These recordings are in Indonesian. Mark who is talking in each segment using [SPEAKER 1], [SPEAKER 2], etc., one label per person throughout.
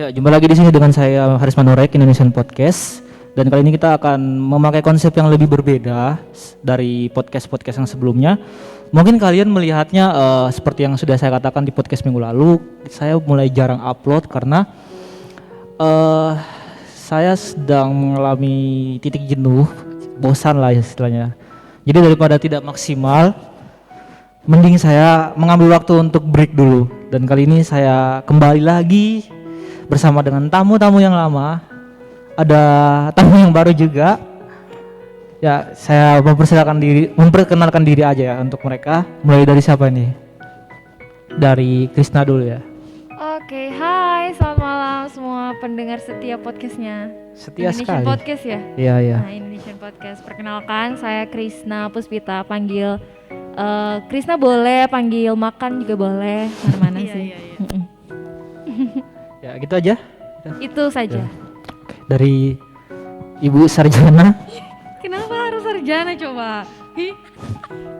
[SPEAKER 1] Ya, jumpa lagi di sini dengan saya Haris Manurek Indonesian Podcast. Dan kali ini kita akan memakai konsep yang lebih berbeda dari podcast-podcast yang sebelumnya. Mungkin kalian melihatnya seperti yang sudah saya katakan di podcast minggu lalu, saya mulai jarang upload karena saya sedang mengalami titik jenuh, bosan lah istilahnya. Jadi daripada tidak maksimal, mending saya mengambil waktu untuk break dulu. Dan kali ini saya kembali lagi bersama dengan tamu-tamu yang lama. Ada tamu yang baru juga. Ya, saya memperkenalkan diri aja ya untuk mereka. Mulai dari siapa nih? Dari Krisna dulu ya.
[SPEAKER 2] Oke, hai, selamat malam semua pendengar setia podcastnya.
[SPEAKER 1] Setia
[SPEAKER 2] Indonesian
[SPEAKER 1] sekali.
[SPEAKER 2] Podcast ya?
[SPEAKER 1] Iya, iya.
[SPEAKER 2] Nah, Indonesian Podcast. Perkenalkan, saya Krisna Puspita, panggil Krisna boleh, panggil makan juga boleh, mana-mana sih.
[SPEAKER 1] Ya, gitu aja.
[SPEAKER 2] Itu saja.
[SPEAKER 1] Dari Ibu Sarjana.
[SPEAKER 2] Kenapa harus sarjana coba?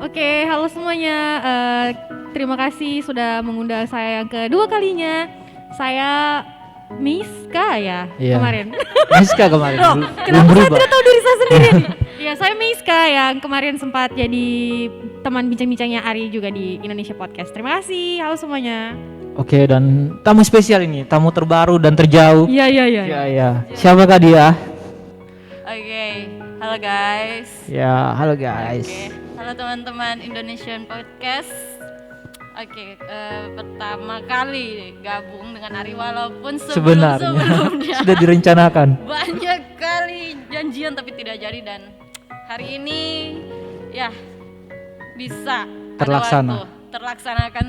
[SPEAKER 2] Oke, halo semuanya. Terima kasih sudah mengundang saya yang kedua kalinya. Saya Miska ya
[SPEAKER 1] Iya.
[SPEAKER 2] kemarin.
[SPEAKER 1] Miska kemarin.
[SPEAKER 2] Loh,
[SPEAKER 1] belum
[SPEAKER 2] kenapa saya
[SPEAKER 1] berubah.
[SPEAKER 2] tidak tahu diri saya sendiri nih? Ya, saya Miska yang kemarin sempat jadi teman bincang-bincangnya Ari juga di Indonesia Podcast. Terima kasih, halo semuanya.
[SPEAKER 1] Oke, dan tamu spesial ini, tamu terbaru dan terjauh.
[SPEAKER 2] Iya.
[SPEAKER 1] Ya, ya. Siapakah dia?
[SPEAKER 3] Oke, halo guys.
[SPEAKER 1] Ya, halo guys.
[SPEAKER 3] Oke, halo teman-teman Indonesian Podcast. Oke, pertama kali gabung dengan Ari walaupun
[SPEAKER 1] Sebenarnya
[SPEAKER 3] sebelumnya
[SPEAKER 1] sudah direncanakan.
[SPEAKER 3] banyak kali janjian tapi tidak jadi, dan hari ini ya bisa
[SPEAKER 1] Terlaksana.
[SPEAKER 3] terlaksanakan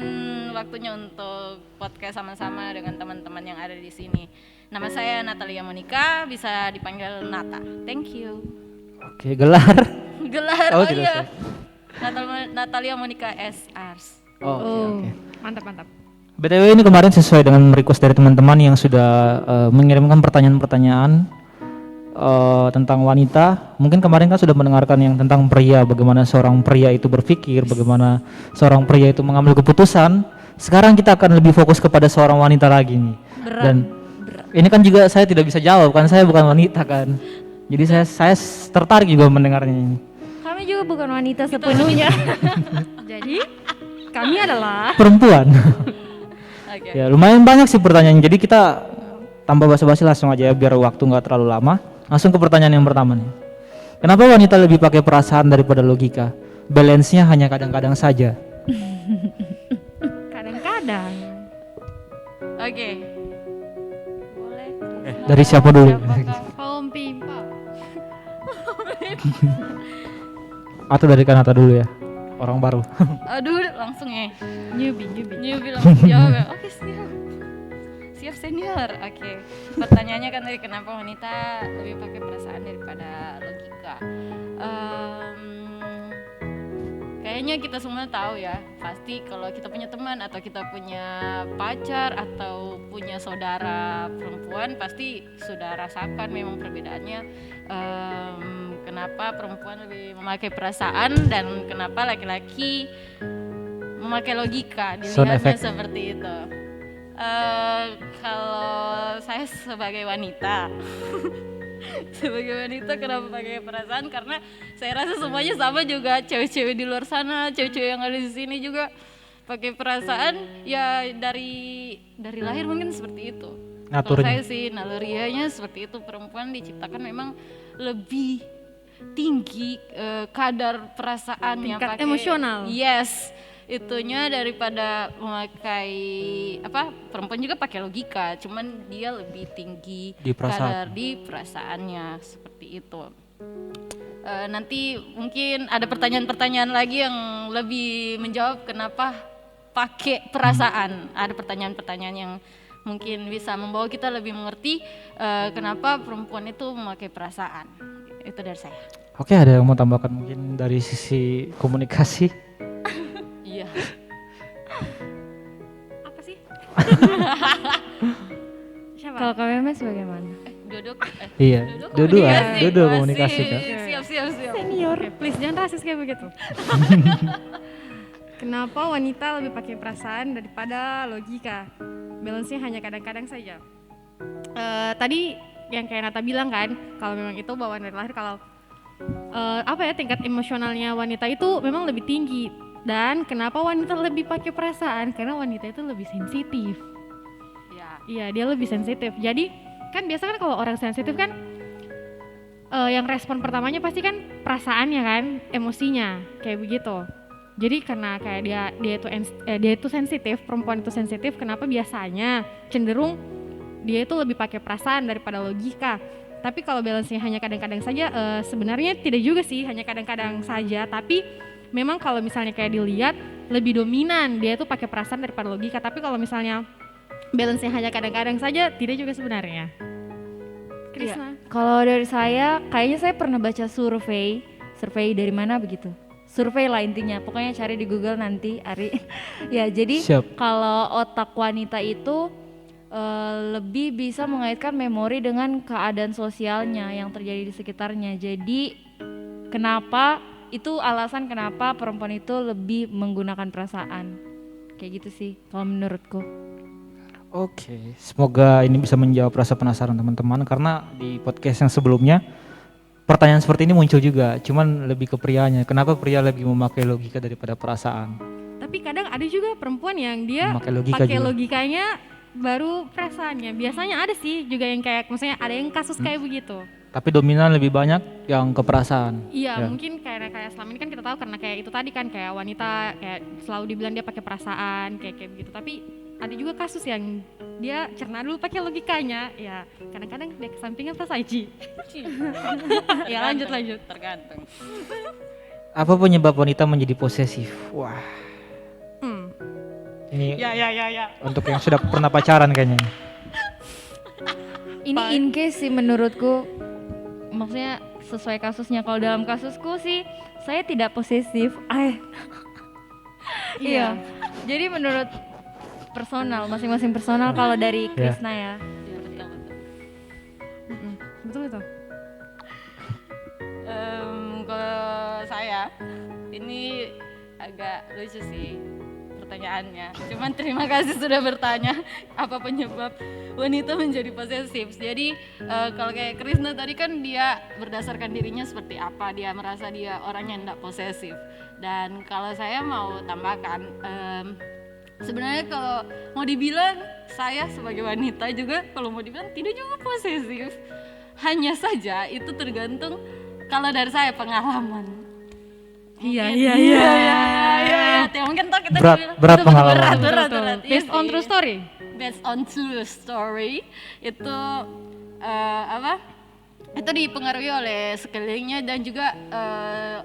[SPEAKER 3] waktunya untuk podcast sama-sama dengan teman-teman yang ada di sini. Nama saya Natalia Monica, bisa dipanggil Nata. Thank you.
[SPEAKER 1] Oke, gelar.
[SPEAKER 3] Gelar,
[SPEAKER 1] Oh,
[SPEAKER 3] oh
[SPEAKER 1] tidak
[SPEAKER 3] iya. Natalia Monica S. Ars.
[SPEAKER 1] Oh, oke.
[SPEAKER 2] Mantap.
[SPEAKER 1] BTW ini kemarin sesuai dengan request dari teman-teman yang sudah mengirimkan pertanyaan-pertanyaan tentang wanita. Mungkin kemarin kan sudah mendengarkan yang tentang pria, bagaimana seorang pria itu berpikir, bagaimana seorang pria itu mengambil keputusan. Sekarang kita akan lebih fokus kepada seorang wanita lagi nih. Dan ini kan juga saya tidak bisa jawab kan, saya bukan wanita kan. Jadi saya tertarik juga mendengarnya ini.
[SPEAKER 2] Kami juga bukan wanita sepenuhnya. Jadi, kami adalah
[SPEAKER 1] Perempuan.
[SPEAKER 3] Oke.
[SPEAKER 1] Ya, lumayan banyak sih pertanyaan. Jadi kita tanpa basa-basi langsung aja ya, biar waktu nggak terlalu lama. Langsung ke pertanyaan yang pertama nih. Kenapa wanita lebih pakai perasaan daripada logika? Balance-nya hanya kadang-kadang saja.
[SPEAKER 2] kadang-kadang.
[SPEAKER 3] Oke. Boleh.
[SPEAKER 1] Dari siapa dulu?
[SPEAKER 2] Kaum pimpa.
[SPEAKER 1] Atau dari Kanata dulu ya? Orang baru.
[SPEAKER 3] Aduh, langsung ya.
[SPEAKER 2] Newbie.
[SPEAKER 3] Newbie langsung jawab ya. Oke, siap. Siap senior. Oke. Pertanyaannya kan tadi kenapa wanita lebih pakai perasaan daripada logika? Kayaknya kita semua tahu ya, pasti kalau kita punya teman atau kita punya pacar atau punya saudara perempuan, pasti sudah rasakan memang perbedaannya. Kenapa perempuan lebih memakai perasaan dan kenapa laki-laki memakai logika,
[SPEAKER 1] Sound
[SPEAKER 3] dilihatnya
[SPEAKER 1] effect.
[SPEAKER 3] seperti itu. Kalau saya sebagai wanita kenapa pakai perasaan, karena saya rasa semuanya sama juga, cewek-cewek di luar sana, cewek-cewek yang ada di sini juga pakai perasaan ya, dari lahir mungkin seperti itu. Kalau
[SPEAKER 1] Naturnya.
[SPEAKER 3] saya sih nalurianya seperti itu, perempuan diciptakan memang lebih tinggi kadar perasaan yang
[SPEAKER 2] Tingkat
[SPEAKER 3] pakai
[SPEAKER 2] emosional.
[SPEAKER 3] yes, itunya daripada memakai perempuan juga pakai logika, cuman dia lebih tinggi
[SPEAKER 1] Di perasaan.
[SPEAKER 3] kadar di perasaannya seperti itu. Nanti mungkin ada pertanyaan-pertanyaan lagi yang lebih menjawab kenapa pakai perasaan. Ada pertanyaan-pertanyaan yang mungkin bisa membawa kita lebih mengerti kenapa perempuan itu memakai perasaan. Itu dari saya.
[SPEAKER 1] Oke, ada yang mau tambahkan mungkin dari sisi komunikasi?
[SPEAKER 3] Iya.
[SPEAKER 2] Apa sih? Siapa? Kalau KWMS bagaimana?
[SPEAKER 3] Duduk.
[SPEAKER 1] Iya,
[SPEAKER 3] Komunikasi.
[SPEAKER 1] dua
[SPEAKER 3] Masih.
[SPEAKER 1] komunikasi kan.
[SPEAKER 3] Siap.
[SPEAKER 2] Senior, please jangan rasis kayak begitu. Kenapa wanita lebih pakai perasaan daripada logika? Balance-nya hanya kadang-kadang saja. tadi yang kayak Nata bilang kan, kalau memang itu bawaan dari lahir, kalau tingkat emosionalnya wanita itu memang lebih tinggi. Dan kenapa wanita lebih pakai perasaan? Karena wanita itu lebih sensitif.
[SPEAKER 3] Ya.
[SPEAKER 2] Iya, dia lebih sensitif. Jadi kan biasa kan kalau orang sensitif kan yang respon pertamanya pasti kan perasaannya kan, emosinya kayak begitu. Jadi karena kayak dia itu sensitif, perempuan itu sensitif, kenapa biasanya cenderung dia itu lebih pakai perasaan daripada logika. Tapi kalau balance-nya hanya kadang-kadang saja, sebenarnya tidak juga sih, hanya kadang-kadang saja. Tapi memang kalau misalnya kayak dilihat lebih dominan dia itu pakai perasaan daripada logika. Tapi kalau misalnya balance-nya hanya kadang-kadang saja, tidak juga sebenarnya. Krisna.
[SPEAKER 4] Kalau dari saya, kayaknya saya pernah baca survei dari mana begitu. Survei lah intinya, pokoknya cari di Google nanti, Ari. Ya, jadi
[SPEAKER 1] Siap.
[SPEAKER 4] kalau otak wanita itu lebih bisa mengaitkan memori dengan keadaan sosialnya yang terjadi di sekitarnya. Jadi kenapa, itu alasan kenapa perempuan itu lebih menggunakan perasaan. Kayak gitu sih kalau menurutku.
[SPEAKER 1] Oke, semoga ini bisa menjawab rasa penasaran teman-teman, karena di podcast yang sebelumnya pertanyaan seperti ini muncul juga, cuman lebih ke prianya. Kenapa pria lebih memakai logika daripada perasaan?
[SPEAKER 2] Tapi kadang ada juga perempuan yang dia
[SPEAKER 1] Memakai logika
[SPEAKER 2] pakai
[SPEAKER 1] juga.
[SPEAKER 2] logikanya baru perasaannya. Biasanya ada sih juga yang kayak, maksudnya ada yang kasus kayak begitu.
[SPEAKER 1] Tapi dominan lebih banyak yang ke perasaan.
[SPEAKER 2] Iya,
[SPEAKER 1] Ya.
[SPEAKER 2] mungkin kayak selama ini kan kita tahu karena kayak itu tadi kan, kayak wanita kayak selalu dibilang dia pakai perasaan kayak begitu. Tapi ada juga kasus yang dia cerna dulu pakai logikanya. Ya, kadang-kadang dia kesampingan pas Aji. Ya, lanjut.
[SPEAKER 3] Tergantung.
[SPEAKER 1] Apa penyebab wanita menjadi posesif? Wah, ini
[SPEAKER 3] Ya.
[SPEAKER 1] untuk yang sudah pernah pacaran kayaknya.
[SPEAKER 4] Ini in case sih menurutku, maksudnya sesuai kasusnya. Kalau dalam kasusku sih saya tidak posesif. Iya. Jadi menurut personal, masing-masing personal. Kalau dari Krisna ya.
[SPEAKER 3] Ya, betul.
[SPEAKER 2] Betul itu.
[SPEAKER 3] Kalau saya ini agak lucu sih pertanyaannya. Cuman terima kasih sudah bertanya apa penyebab wanita menjadi posesif. Jadi kalau kayak Krisna tadi kan dia berdasarkan dirinya seperti apa, dia merasa dia orang yang tidak posesif. Dan kalau saya mau tambahkan, sebenarnya kalau mau dibilang saya sebagai wanita juga kalau mau dibilang tidak juga posesif. Hanya saja itu tergantung kalau dari saya pengalaman.
[SPEAKER 2] Iya.
[SPEAKER 3] Mungkin toh kita
[SPEAKER 1] Berat pengalaman.
[SPEAKER 3] berat. Iya
[SPEAKER 2] Based on
[SPEAKER 3] sih.
[SPEAKER 2] true story.
[SPEAKER 3] Based on true story itu itu dipengaruhi oleh sekelilingnya dan juga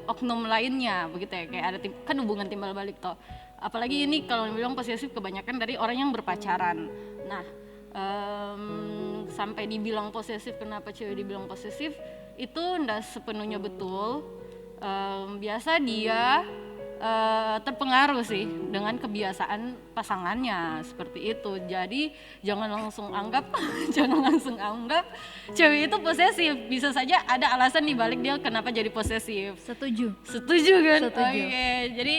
[SPEAKER 3] oknum lainnya begitu ya, kayak ada kan hubungan timbal balik toh. Apalagi ini kalau bilang posesif kebanyakan dari orang yang berpacaran. Nah, sampai dibilang posesif, kenapa cewek dibilang posesif itu ndak sepenuhnya betul. Biasa dia terpengaruh sih dengan kebiasaan pasangannya seperti itu. Jadi jangan langsung anggap cewek itu posesif. Bisa saja ada alasan di balik dia kenapa jadi posesif.
[SPEAKER 4] Setuju.
[SPEAKER 3] Setuju kan?
[SPEAKER 4] Setuju.
[SPEAKER 3] Oke. Jadi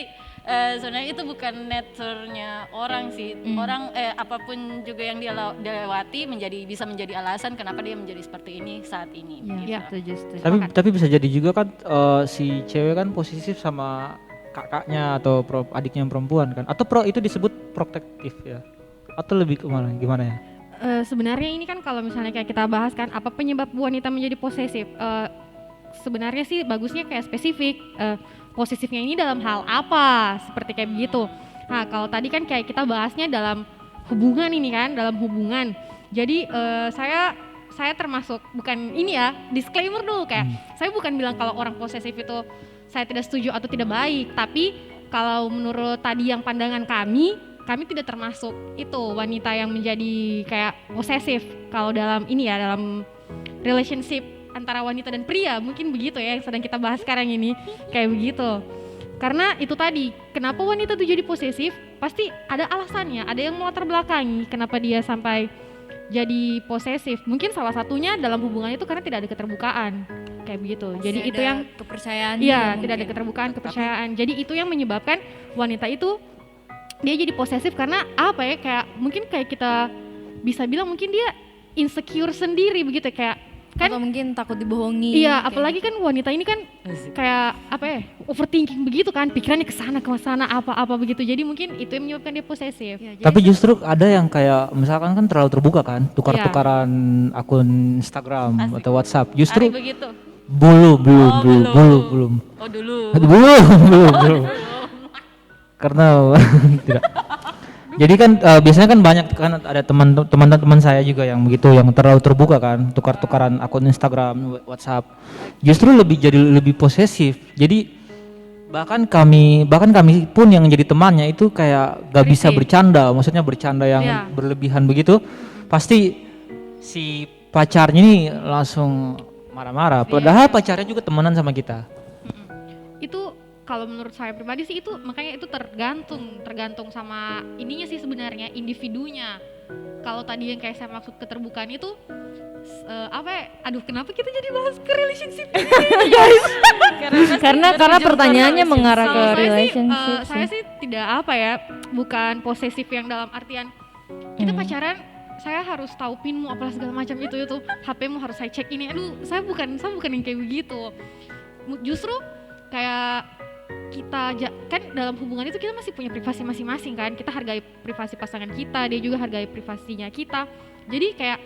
[SPEAKER 3] sebenarnya itu bukan nature-nya orang sih. Orang apapun juga yang dia lewati bisa menjadi alasan kenapa dia menjadi seperti ini saat ini.
[SPEAKER 4] Iya,
[SPEAKER 3] Gitu.
[SPEAKER 4] setuju.
[SPEAKER 1] Tapi bisa jadi juga kan si cewek kan posesif sama kakaknya atau adiknya yang perempuan kan, atau itu disebut protektif ya, atau lebih kemana gimana ya?
[SPEAKER 2] Sebenarnya ini kan kalau misalnya kayak kita bahas kan apa penyebab wanita menjadi posesif, sebenarnya sih bagusnya kayak spesifik, posesifnya ini dalam hal apa, seperti kayak begitu. Nah kalau tadi kan kayak kita bahasnya dalam hubungan ini kan, dalam hubungan. Jadi saya termasuk, bukan ini ya, disclaimer dulu kayak saya bukan bilang kalau orang posesif itu saya tidak setuju atau tidak baik, tapi kalau menurut tadi yang pandangan kami tidak termasuk itu wanita yang menjadi kayak posesif kalau dalam ini ya, dalam relationship antara wanita dan pria, mungkin begitu ya yang sedang kita bahas sekarang ini, kayak begitu. Karena itu tadi, kenapa wanita itu jadi posesif, pasti ada alasannya, ada yang melatar belakangi kenapa dia sampai jadi posesif. Mungkin salah satunya dalam hubungan itu karena tidak ada keterbukaan, kayak begitu. Jadi itu yang
[SPEAKER 4] kepercayaan.
[SPEAKER 2] iya, tidak ada keterbukaan, kepercayaan. Jadi itu yang menyebabkan wanita itu dia jadi posesif karena apa ya, kayak mungkin kayak kita bisa bilang mungkin dia insecure sendiri begitu kayak kan.
[SPEAKER 4] Atau mungkin takut dibohongi.
[SPEAKER 2] Iya,
[SPEAKER 4] kayak
[SPEAKER 2] apalagi kan wanita ini kan kayak apa ya, overthinking begitu kan, pikirannya ke sana apa-apa begitu. Jadi mungkin itu yang menyebabkan dia posesif.
[SPEAKER 4] Ya, jadi
[SPEAKER 1] Tapi justru ada yang kayak misalkan kan terlalu terbuka kan, tukar-tukaran akun Instagram atau WhatsApp. Justru
[SPEAKER 3] Ari begitu.
[SPEAKER 1] belum.
[SPEAKER 3] Oh dulu.
[SPEAKER 1] Belum. Karena tidak. Jadi kan biasanya kan banyak kan ada teman-teman saya juga yang begitu, yang terlalu terbuka kan, tukar-tukaran akun Instagram, WhatsApp. Justru jadi lebih posesif. Jadi bahkan kami pun yang jadi temannya itu kayak gak bisa bercanda, maksudnya bercanda yang berlebihan begitu, pasti si pacarnya ini langsung marah-marah. Padahal pacarnya juga temenan sama kita.
[SPEAKER 2] Itu kalau menurut saya pribadi sih itu makanya itu tergantung sama ininya sih sebenarnya, individunya. Kalau tadi yang kayak saya maksud keterbukaan itu apa ya? Aduh, kenapa kita jadi bahas ke relationship ini, guys?
[SPEAKER 4] karena pertanyaannya mengarah ke
[SPEAKER 2] Kalau
[SPEAKER 4] relationship.
[SPEAKER 2] saya sih tidak apa ya, bukan posesif yang dalam artian kita pacaran saya harus tahu pinmu apalah segala macam itu HP-mu harus saya cek ini. Aduh, saya bukan yang kayak begitu. Justru kayak kita kan dalam hubungan itu kita masih punya privasi masing-masing kan, kita hargai privasi pasangan kita, dia juga hargai privasinya kita. Jadi kayak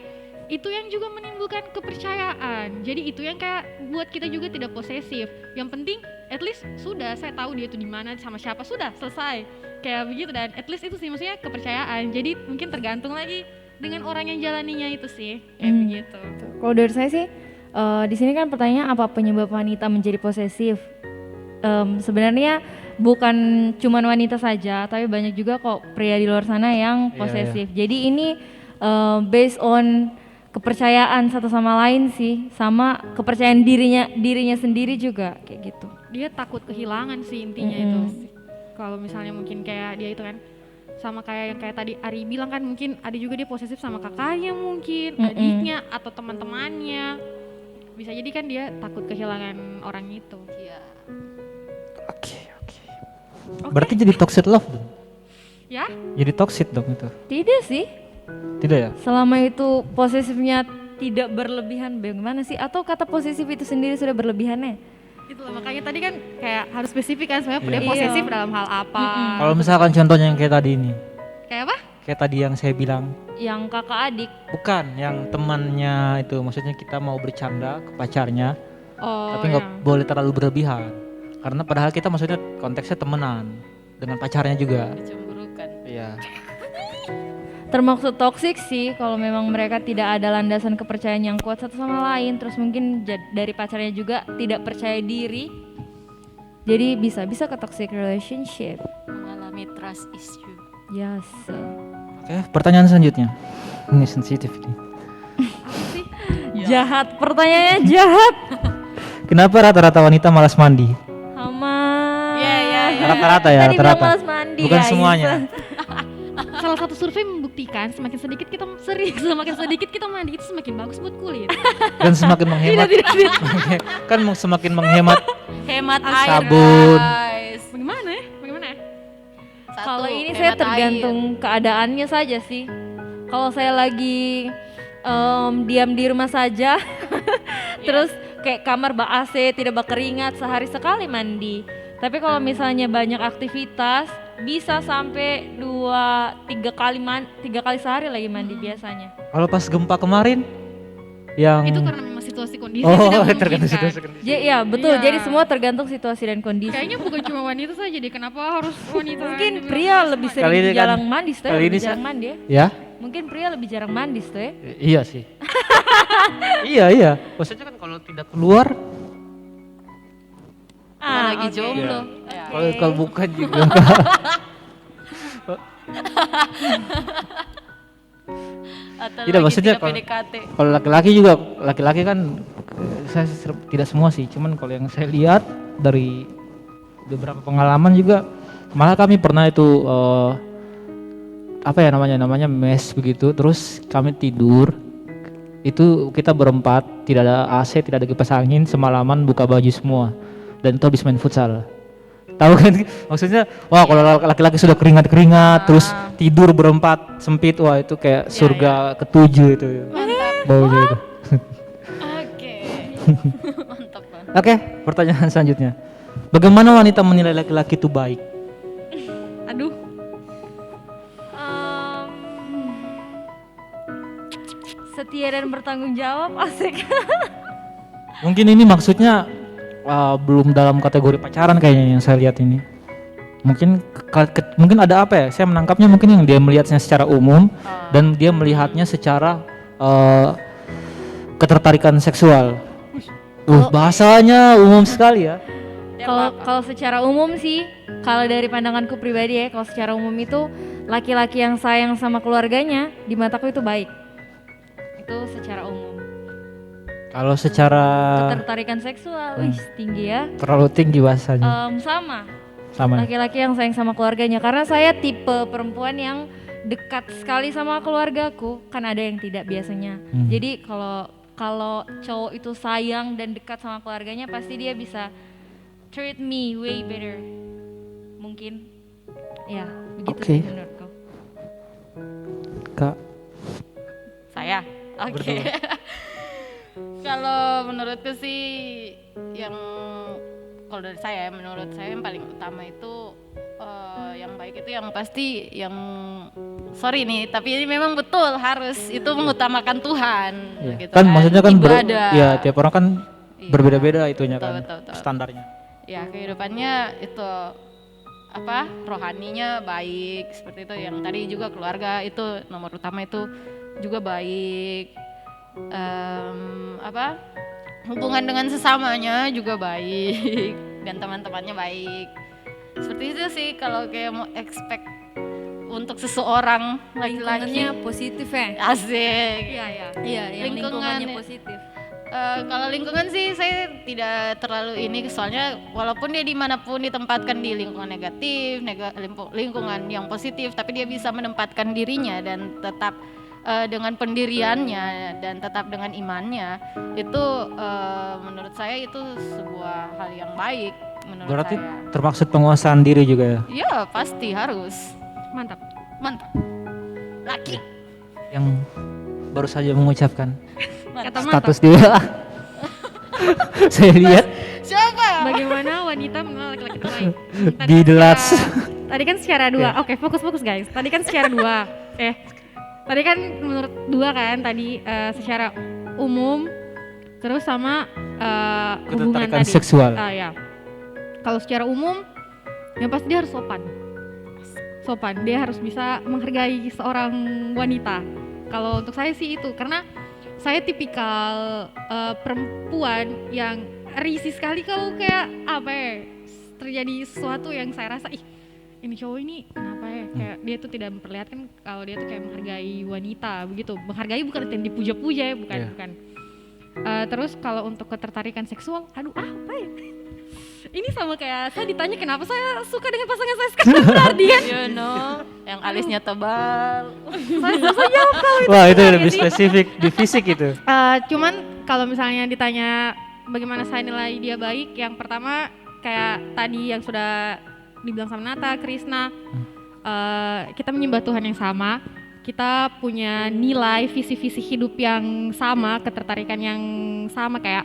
[SPEAKER 2] itu yang juga menimbulkan kepercayaan. Jadi itu yang kayak buat kita juga tidak posesif. Yang penting at least sudah saya tahu dia itu di mana sama siapa, sudah selesai. Kayak begitu, dan at least itu sih maksudnya kepercayaan. Jadi mungkin tergantung lagi dengan orang yang jalaninya itu sih. Kayak begitu.
[SPEAKER 4] Kalau dari saya sih di sini kan pertanyaannya apa penyebab wanita menjadi posesif? Sebenarnya bukan cuman wanita saja, tapi banyak juga kok pria di luar sana yang posesif. Jadi ini based on kepercayaan satu sama lain sih, sama kepercayaan dirinya sendiri juga kayak gitu.
[SPEAKER 2] Dia takut kehilangan sih intinya itu. Kalau misalnya mungkin kayak dia itu kan sama kayak yang kayak tadi Ari bilang kan, mungkin ada juga dia posesif sama kakaknya mungkin, adiknya atau teman-temannya. Bisa jadi kan dia takut kehilangan orang itu.
[SPEAKER 3] Iya.
[SPEAKER 1] Oke. Berarti jadi toxic love dong?
[SPEAKER 2] Ya?
[SPEAKER 1] Jadi toxic dong itu?
[SPEAKER 4] Tidak sih.
[SPEAKER 1] Tidak ya?
[SPEAKER 4] Selama itu posesifnya tidak berlebihan, bagaimana sih? Atau kata posesif itu sendiri sudah berlebihannya?
[SPEAKER 2] Itulah makanya tadi kan kayak harus spesifik kan sebenarnya dia posesif dalam hal apa.
[SPEAKER 1] Kalau misalkan contohnya yang kayak tadi ini,
[SPEAKER 2] Kayak apa?
[SPEAKER 1] kayak tadi yang saya bilang,
[SPEAKER 4] Yang kakak adik.
[SPEAKER 1] bukan yang temannya itu, maksudnya kita mau bercanda ke pacarnya,
[SPEAKER 2] Oh,
[SPEAKER 1] tapi nggak boleh terlalu berlebihan, karena padahal kita maksudnya konteksnya temenan dengan pacarnya juga.
[SPEAKER 3] Kecemburukan.
[SPEAKER 1] Iya.
[SPEAKER 4] Termaksud toksik sih kalau memang mereka tidak ada landasan kepercayaan yang kuat satu sama lain, terus mungkin dari pacarnya juga tidak percaya diri, jadi bisa ke toxic relationship.
[SPEAKER 3] Mengalami trust issue.
[SPEAKER 4] Yes.
[SPEAKER 1] Oke, pertanyaan selanjutnya. Ini sensitif nih.
[SPEAKER 4] Jahat, pertanyaannya jahat.
[SPEAKER 1] Kenapa rata-rata wanita malas mandi?
[SPEAKER 4] Sama.
[SPEAKER 1] Rata-rata ya,
[SPEAKER 4] Tadi bilang
[SPEAKER 1] rata-rata.
[SPEAKER 4] malas mandi,
[SPEAKER 1] Bukan
[SPEAKER 4] guys.
[SPEAKER 1] semuanya.
[SPEAKER 2] salah satu survei membuktikan semakin sedikit kita mandi itu semakin bagus buat kulit.
[SPEAKER 1] Dan semakin menghemat. Kan semakin menghemat
[SPEAKER 3] Hemat air,
[SPEAKER 1] sabun.
[SPEAKER 3] guys.
[SPEAKER 2] Bagaimana ya?
[SPEAKER 3] Satu,
[SPEAKER 4] Kalau ini saya
[SPEAKER 3] hemat
[SPEAKER 4] tergantung keadaannya saja sih. Kalau saya lagi diam di rumah saja, terus kayak kamar AC tidak berkeringat, sehari sekali mandi. Tapi kalau misalnya banyak aktivitas, bisa sampai 2-3 kali sehari lagi mandi biasanya.
[SPEAKER 1] Kalau pas gempa kemarin yang
[SPEAKER 2] Itu karena memang situasi kondisi
[SPEAKER 1] oh,
[SPEAKER 2] tidak
[SPEAKER 1] tergantung
[SPEAKER 2] memungkinkan.
[SPEAKER 1] situasi kondisi.
[SPEAKER 4] Ya betul,
[SPEAKER 2] Iya.
[SPEAKER 4] jadi semua tergantung situasi dan kondisi.
[SPEAKER 2] Kayaknya bukan cuma wanita saja deh, kenapa harus wanita?
[SPEAKER 4] Mungkin
[SPEAKER 2] juga?
[SPEAKER 4] pria lebih
[SPEAKER 1] Kali
[SPEAKER 4] sering
[SPEAKER 1] ini kan-
[SPEAKER 4] jarang mandi, tuh
[SPEAKER 1] kali
[SPEAKER 4] lebih
[SPEAKER 1] ini
[SPEAKER 4] jarang mandi ya.
[SPEAKER 1] Ya?
[SPEAKER 4] Mungkin pria lebih jarang mandi tuh ya.
[SPEAKER 1] Iya sih. iya. Maksudnya kan kalau tidak keluar,
[SPEAKER 3] lagi
[SPEAKER 4] oke.
[SPEAKER 3] jomblo.
[SPEAKER 1] kalau bukan juga.
[SPEAKER 3] Atau
[SPEAKER 1] Tidak,
[SPEAKER 3] lagi
[SPEAKER 1] maksudnya
[SPEAKER 3] tidak
[SPEAKER 1] kalau-
[SPEAKER 3] PDKT.
[SPEAKER 1] Kalau laki-laki kan tidak semua sih, cuman kalau yang saya lihat dari beberapa pengalaman juga, malah kami pernah itu apa ya namanya mes begitu, terus kami tidur itu kita berempat, tidak ada AC, tidak ada kipas angin, semalaman buka baju semua, dan itu habis main futsal. Tahu kan maksudnya, wah kalau laki-laki sudah keringat terus tidur berempat sempit, wah itu kayak surga ketujuh itu.
[SPEAKER 3] Mantap.
[SPEAKER 1] baunya itu.
[SPEAKER 3] Oke. Mantap banget.
[SPEAKER 1] Oke, pertanyaan selanjutnya. Bagaimana wanita menilai laki-laki itu baik?
[SPEAKER 2] Aduh,
[SPEAKER 4] Em, setia dan bertanggung jawab, asik.
[SPEAKER 1] Mungkin ini maksudnya belum dalam kategori pacaran kayaknya yang saya lihat ini. Mungkin ada apa ya? Saya menangkapnya mungkin yang dia melihatnya secara umum dan dia melihatnya secara ketertarikan seksual. Bahasanya umum sekali ya.
[SPEAKER 4] Kalau secara umum sih, kalau dari pandanganku pribadi ya, kalau secara umum itu laki-laki yang sayang sama keluarganya di mataku itu baik. Itu secara umum.
[SPEAKER 1] Kalau secara
[SPEAKER 4] Ketertarikan seksual, wih tinggi ya.
[SPEAKER 1] terlalu tinggi bahasanya.
[SPEAKER 4] Sama laki-laki yang sayang sama keluarganya, karena saya tipe perempuan yang dekat sekali sama keluargaku, kan ada yang tidak biasanya. Jadi kalau cowok itu sayang dan dekat sama keluarganya, pasti dia bisa treat me way better. Mungkin ya begitu
[SPEAKER 1] Oke.
[SPEAKER 4] sih menurutku.
[SPEAKER 1] Kak,
[SPEAKER 3] Saya. Oke. Kalau menurutku sih kalau dari saya, menurut saya yang paling utama itu yang baik itu yang pasti yang sorry nih, tapi ini memang betul harus itu mengutamakan Tuhan
[SPEAKER 1] iya.
[SPEAKER 3] gitu
[SPEAKER 1] Kan maksudnya kan
[SPEAKER 3] ibadah.
[SPEAKER 1] ya tiap orang kan
[SPEAKER 3] Iya.
[SPEAKER 1] berbeda-beda itunya
[SPEAKER 3] Betul,
[SPEAKER 1] kan
[SPEAKER 3] betul, betul.
[SPEAKER 1] standarnya.
[SPEAKER 3] Ya kehidupannya itu rohaninya baik seperti itu, yang tadi juga keluarga itu nomor utama itu juga baik. Hubungan dengan sesamanya juga baik dan teman-temannya baik. Seperti itu sih kalau kayak mau expect untuk seseorang laki-laki.
[SPEAKER 4] Lingkungannya positif ya.
[SPEAKER 3] Asik.
[SPEAKER 4] Iya, yang lingkungannya
[SPEAKER 3] Lingkungan-
[SPEAKER 4] positif.
[SPEAKER 3] Kalau lingkungan sih saya tidak terlalu ini, soalnya walaupun dia dimanapun ditempatkan di lingkungan negatif, lingkungan yang positif, tapi dia bisa menempatkan dirinya dan tetap dengan pendiriannya dan tetap dengan imannya, itu menurut saya itu sebuah hal yang baik menurut
[SPEAKER 1] Berarti
[SPEAKER 3] saya.
[SPEAKER 1] termaksud penguasaan diri juga ya.
[SPEAKER 3] Ya pasti harus.
[SPEAKER 2] mantap.
[SPEAKER 3] Mantap. Laki.
[SPEAKER 1] Yang baru saja mengucapkan
[SPEAKER 2] Kata mantap.
[SPEAKER 1] status dia. Saya lihat
[SPEAKER 3] Siapa?
[SPEAKER 2] Bagaimana wanita mengenal laki-laki itu baik?
[SPEAKER 1] Be the last.
[SPEAKER 2] Tadi kan secara dua. Oke, fokus guys. Tadi kan secara dua. Tadi kan menurut dua kan tadi secara umum, terus sama hubungan
[SPEAKER 1] Ketertarikan
[SPEAKER 2] tadi.
[SPEAKER 1] seksual.
[SPEAKER 2] Ya. Kalau secara umum, yang pasti dia harus sopan. Dia harus bisa menghargai seorang wanita. Kalau untuk saya sih itu, karena saya tipikal perempuan yang risih sekali kalau kayak terjadi sesuatu yang saya rasa ini cowok ini kenapa ya, kayak dia tuh tidak memperlihatkan kalau dia tuh kayak menghargai wanita begitu. Menghargai bukan yang dipuja-puja ya, bukan. Terus kalau untuk ketertarikan seksual, aduh apa ya? Ini sama kayak saya ditanya kenapa saya suka dengan pasangan saya sekarang, berarti kan?
[SPEAKER 3] Yang alisnya tebal.
[SPEAKER 2] Saya susah jawab kalau itu.
[SPEAKER 1] Wah, itu
[SPEAKER 2] benar
[SPEAKER 1] lebih
[SPEAKER 2] ya sih?
[SPEAKER 1] spesifik di fisik itu.
[SPEAKER 2] Cuman kalau misalnya ditanya bagaimana saya nilai dia baik, yang pertama kayak tadi yang sudah dibilang sama Nata, Krisna, kita menyembah Tuhan yang sama, kita punya nilai visi-visi hidup yang sama, ketertarikan yang sama, kayak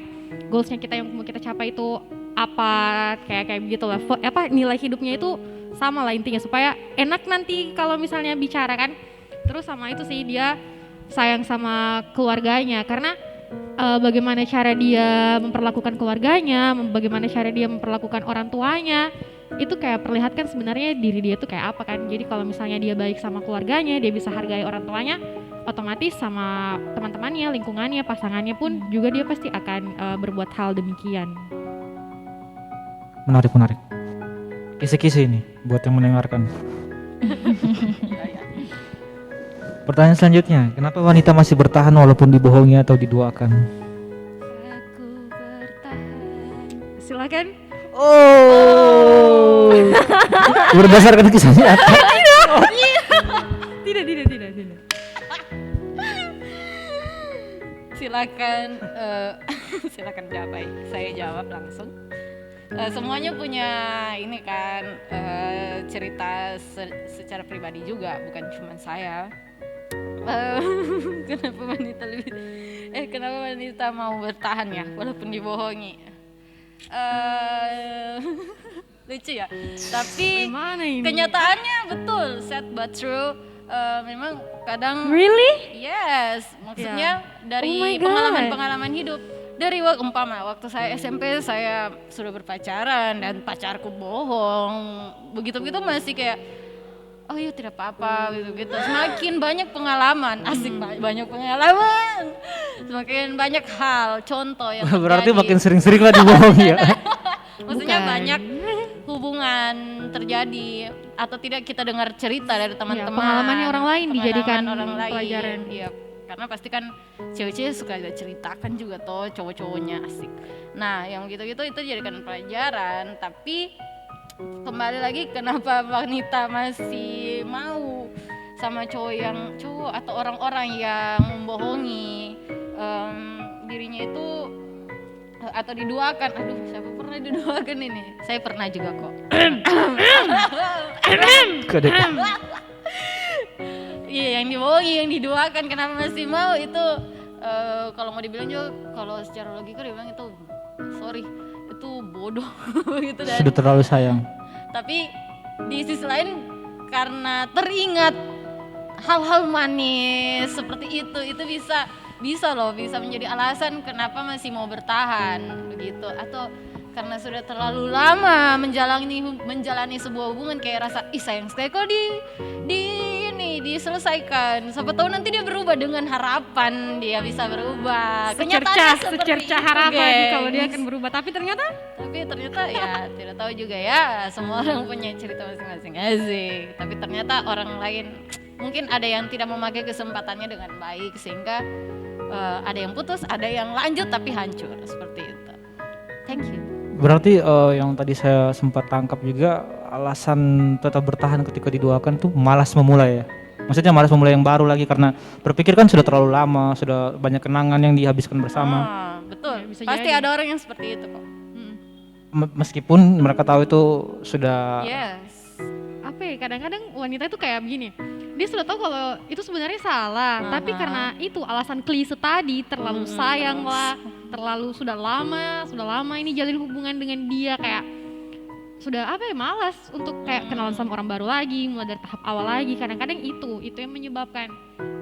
[SPEAKER 2] goalsnya kita yang mau kita capai itu apa, kayak begitu lah. Nilai hidupnya itu sama lah intinya, supaya enak nanti kalau misalnya bicara kan. Terus sama itu sih dia sayang sama keluarganya, karena bagaimana cara dia memperlakukan keluarganya, bagaimana cara dia memperlakukan orang tuanya, itu kayak perlihatkan sebenarnya diri dia tuh kayak apa kan. Jadi kalau misalnya dia baik sama keluarganya, dia bisa hargai orang tuanya, otomatis sama teman-temannya, lingkungannya, pasangannya pun juga dia pasti akan berbuat hal demikian.
[SPEAKER 1] Menarik. Kisi-kisi ini buat yang mendengarkan. Pertanyaan selanjutnya, kenapa wanita masih bertahan walaupun dibohongi atau diduakan?
[SPEAKER 4] Aku bertahan.
[SPEAKER 2] Silakan.
[SPEAKER 1] Oh. Berdasarkan kisah nyata.
[SPEAKER 2] Tidak.
[SPEAKER 3] Silakan jawab. Saya jawab langsung. Semuanya punya ini kan cerita secara pribadi juga, bukan cuma saya. Kenapa wanita lebih Kenapa wanita mau bertahan ya walaupun dibohongi? Lucu ya. Tapi
[SPEAKER 2] Gimana ini?
[SPEAKER 3] kenyataannya betul, sad but true. Memang kadang
[SPEAKER 2] Really?
[SPEAKER 3] yes, maksudnya
[SPEAKER 2] Oh my
[SPEAKER 3] dari
[SPEAKER 2] God.
[SPEAKER 3] pengalaman hidup. Dari umpama waktu saya SMP saya sudah berpacaran dan pacarku bohong. Begitu-begitu masih kayak oh iya tidak apa-apa gitu-gitu. Semakin banyak pengalaman, asik banyak pengalaman. Semakin banyak hal, contoh yang
[SPEAKER 1] Berarti
[SPEAKER 3] terjadi.
[SPEAKER 1] makin sering-sering lah dibohongi ya.
[SPEAKER 3] Maksudnya
[SPEAKER 2] Bukan.
[SPEAKER 3] banyak hubungan terjadi atau tidak kita dengar cerita dari teman-teman.
[SPEAKER 2] pengalamannya orang lain
[SPEAKER 3] pengalaman
[SPEAKER 2] dijadikan
[SPEAKER 3] orang lain.
[SPEAKER 2] pelajaran.
[SPEAKER 3] Iya, karena pasti kan cewek-cewek suka ada ceritakan juga toh cowok-cowoknya asik. Nah, yang gitu-gitu itu dijadikan pelajaran, tapi kembali lagi kenapa wanita masih mau sama cowok atau orang-orang yang membohongi dirinya itu atau diduakan. Aduh, siapa pernah diduakan ini? Saya pernah juga kok.
[SPEAKER 1] Kedek.
[SPEAKER 3] Iya, yang dibohongi, yang diduakan, kenapa masih mau itu kalau mau dibilang juga kalau secara logika dia bilang itu sorry, itu bodoh gitu dan
[SPEAKER 1] Sudah terlalu sayang.
[SPEAKER 3] tapi di sisi lain karena teringat hal-hal manis seperti itu bisa menjadi alasan kenapa masih mau bertahan begitu, atau karena sudah terlalu lama menjalani sebuah hubungan kayak rasa ih sayang sekali kok diselesaikan, siapa tahu nanti dia berubah dengan harapan dia bisa berubah. Kenyataannya seperti
[SPEAKER 2] Secercah
[SPEAKER 3] itu,
[SPEAKER 2] harapan
[SPEAKER 3] gengs.
[SPEAKER 2] kalau dia akan berubah, tapi ternyata
[SPEAKER 3] Ya tidak tahu juga ya, semua orang punya cerita masing-masing asik. Tapi ternyata orang lain mungkin ada yang tidak memakai kesempatannya dengan baik sehingga ada yang putus, ada yang lanjut tapi hancur seperti itu. Thank you.
[SPEAKER 1] Berarti yang tadi saya sempat tangkap juga alasan tetap bertahan ketika diduakan tuh malas memulai ya. Maksudnya malas memulai yang baru lagi karena berpikir kan sudah terlalu lama, sudah banyak kenangan yang dihabiskan bersama.
[SPEAKER 3] Betul.
[SPEAKER 2] Ya, bisa
[SPEAKER 3] Pasti
[SPEAKER 2] jadi.
[SPEAKER 3] ada orang yang seperti itu kok.
[SPEAKER 1] Meskipun mereka tahu itu sudah
[SPEAKER 3] Yes.
[SPEAKER 2] apa ya, kadang-kadang wanita itu kayak begini, dia sudah tahu kalau itu sebenarnya salah, tapi karena itu alasan klise tadi, terlalu sayang lah, terlalu sudah lama ini jalin hubungan dengan dia, kayak sudah apa ya, malas untuk kayak kenalan sama orang baru lagi, mulai dari tahap awal lagi. Kadang-kadang itu yang menyebabkan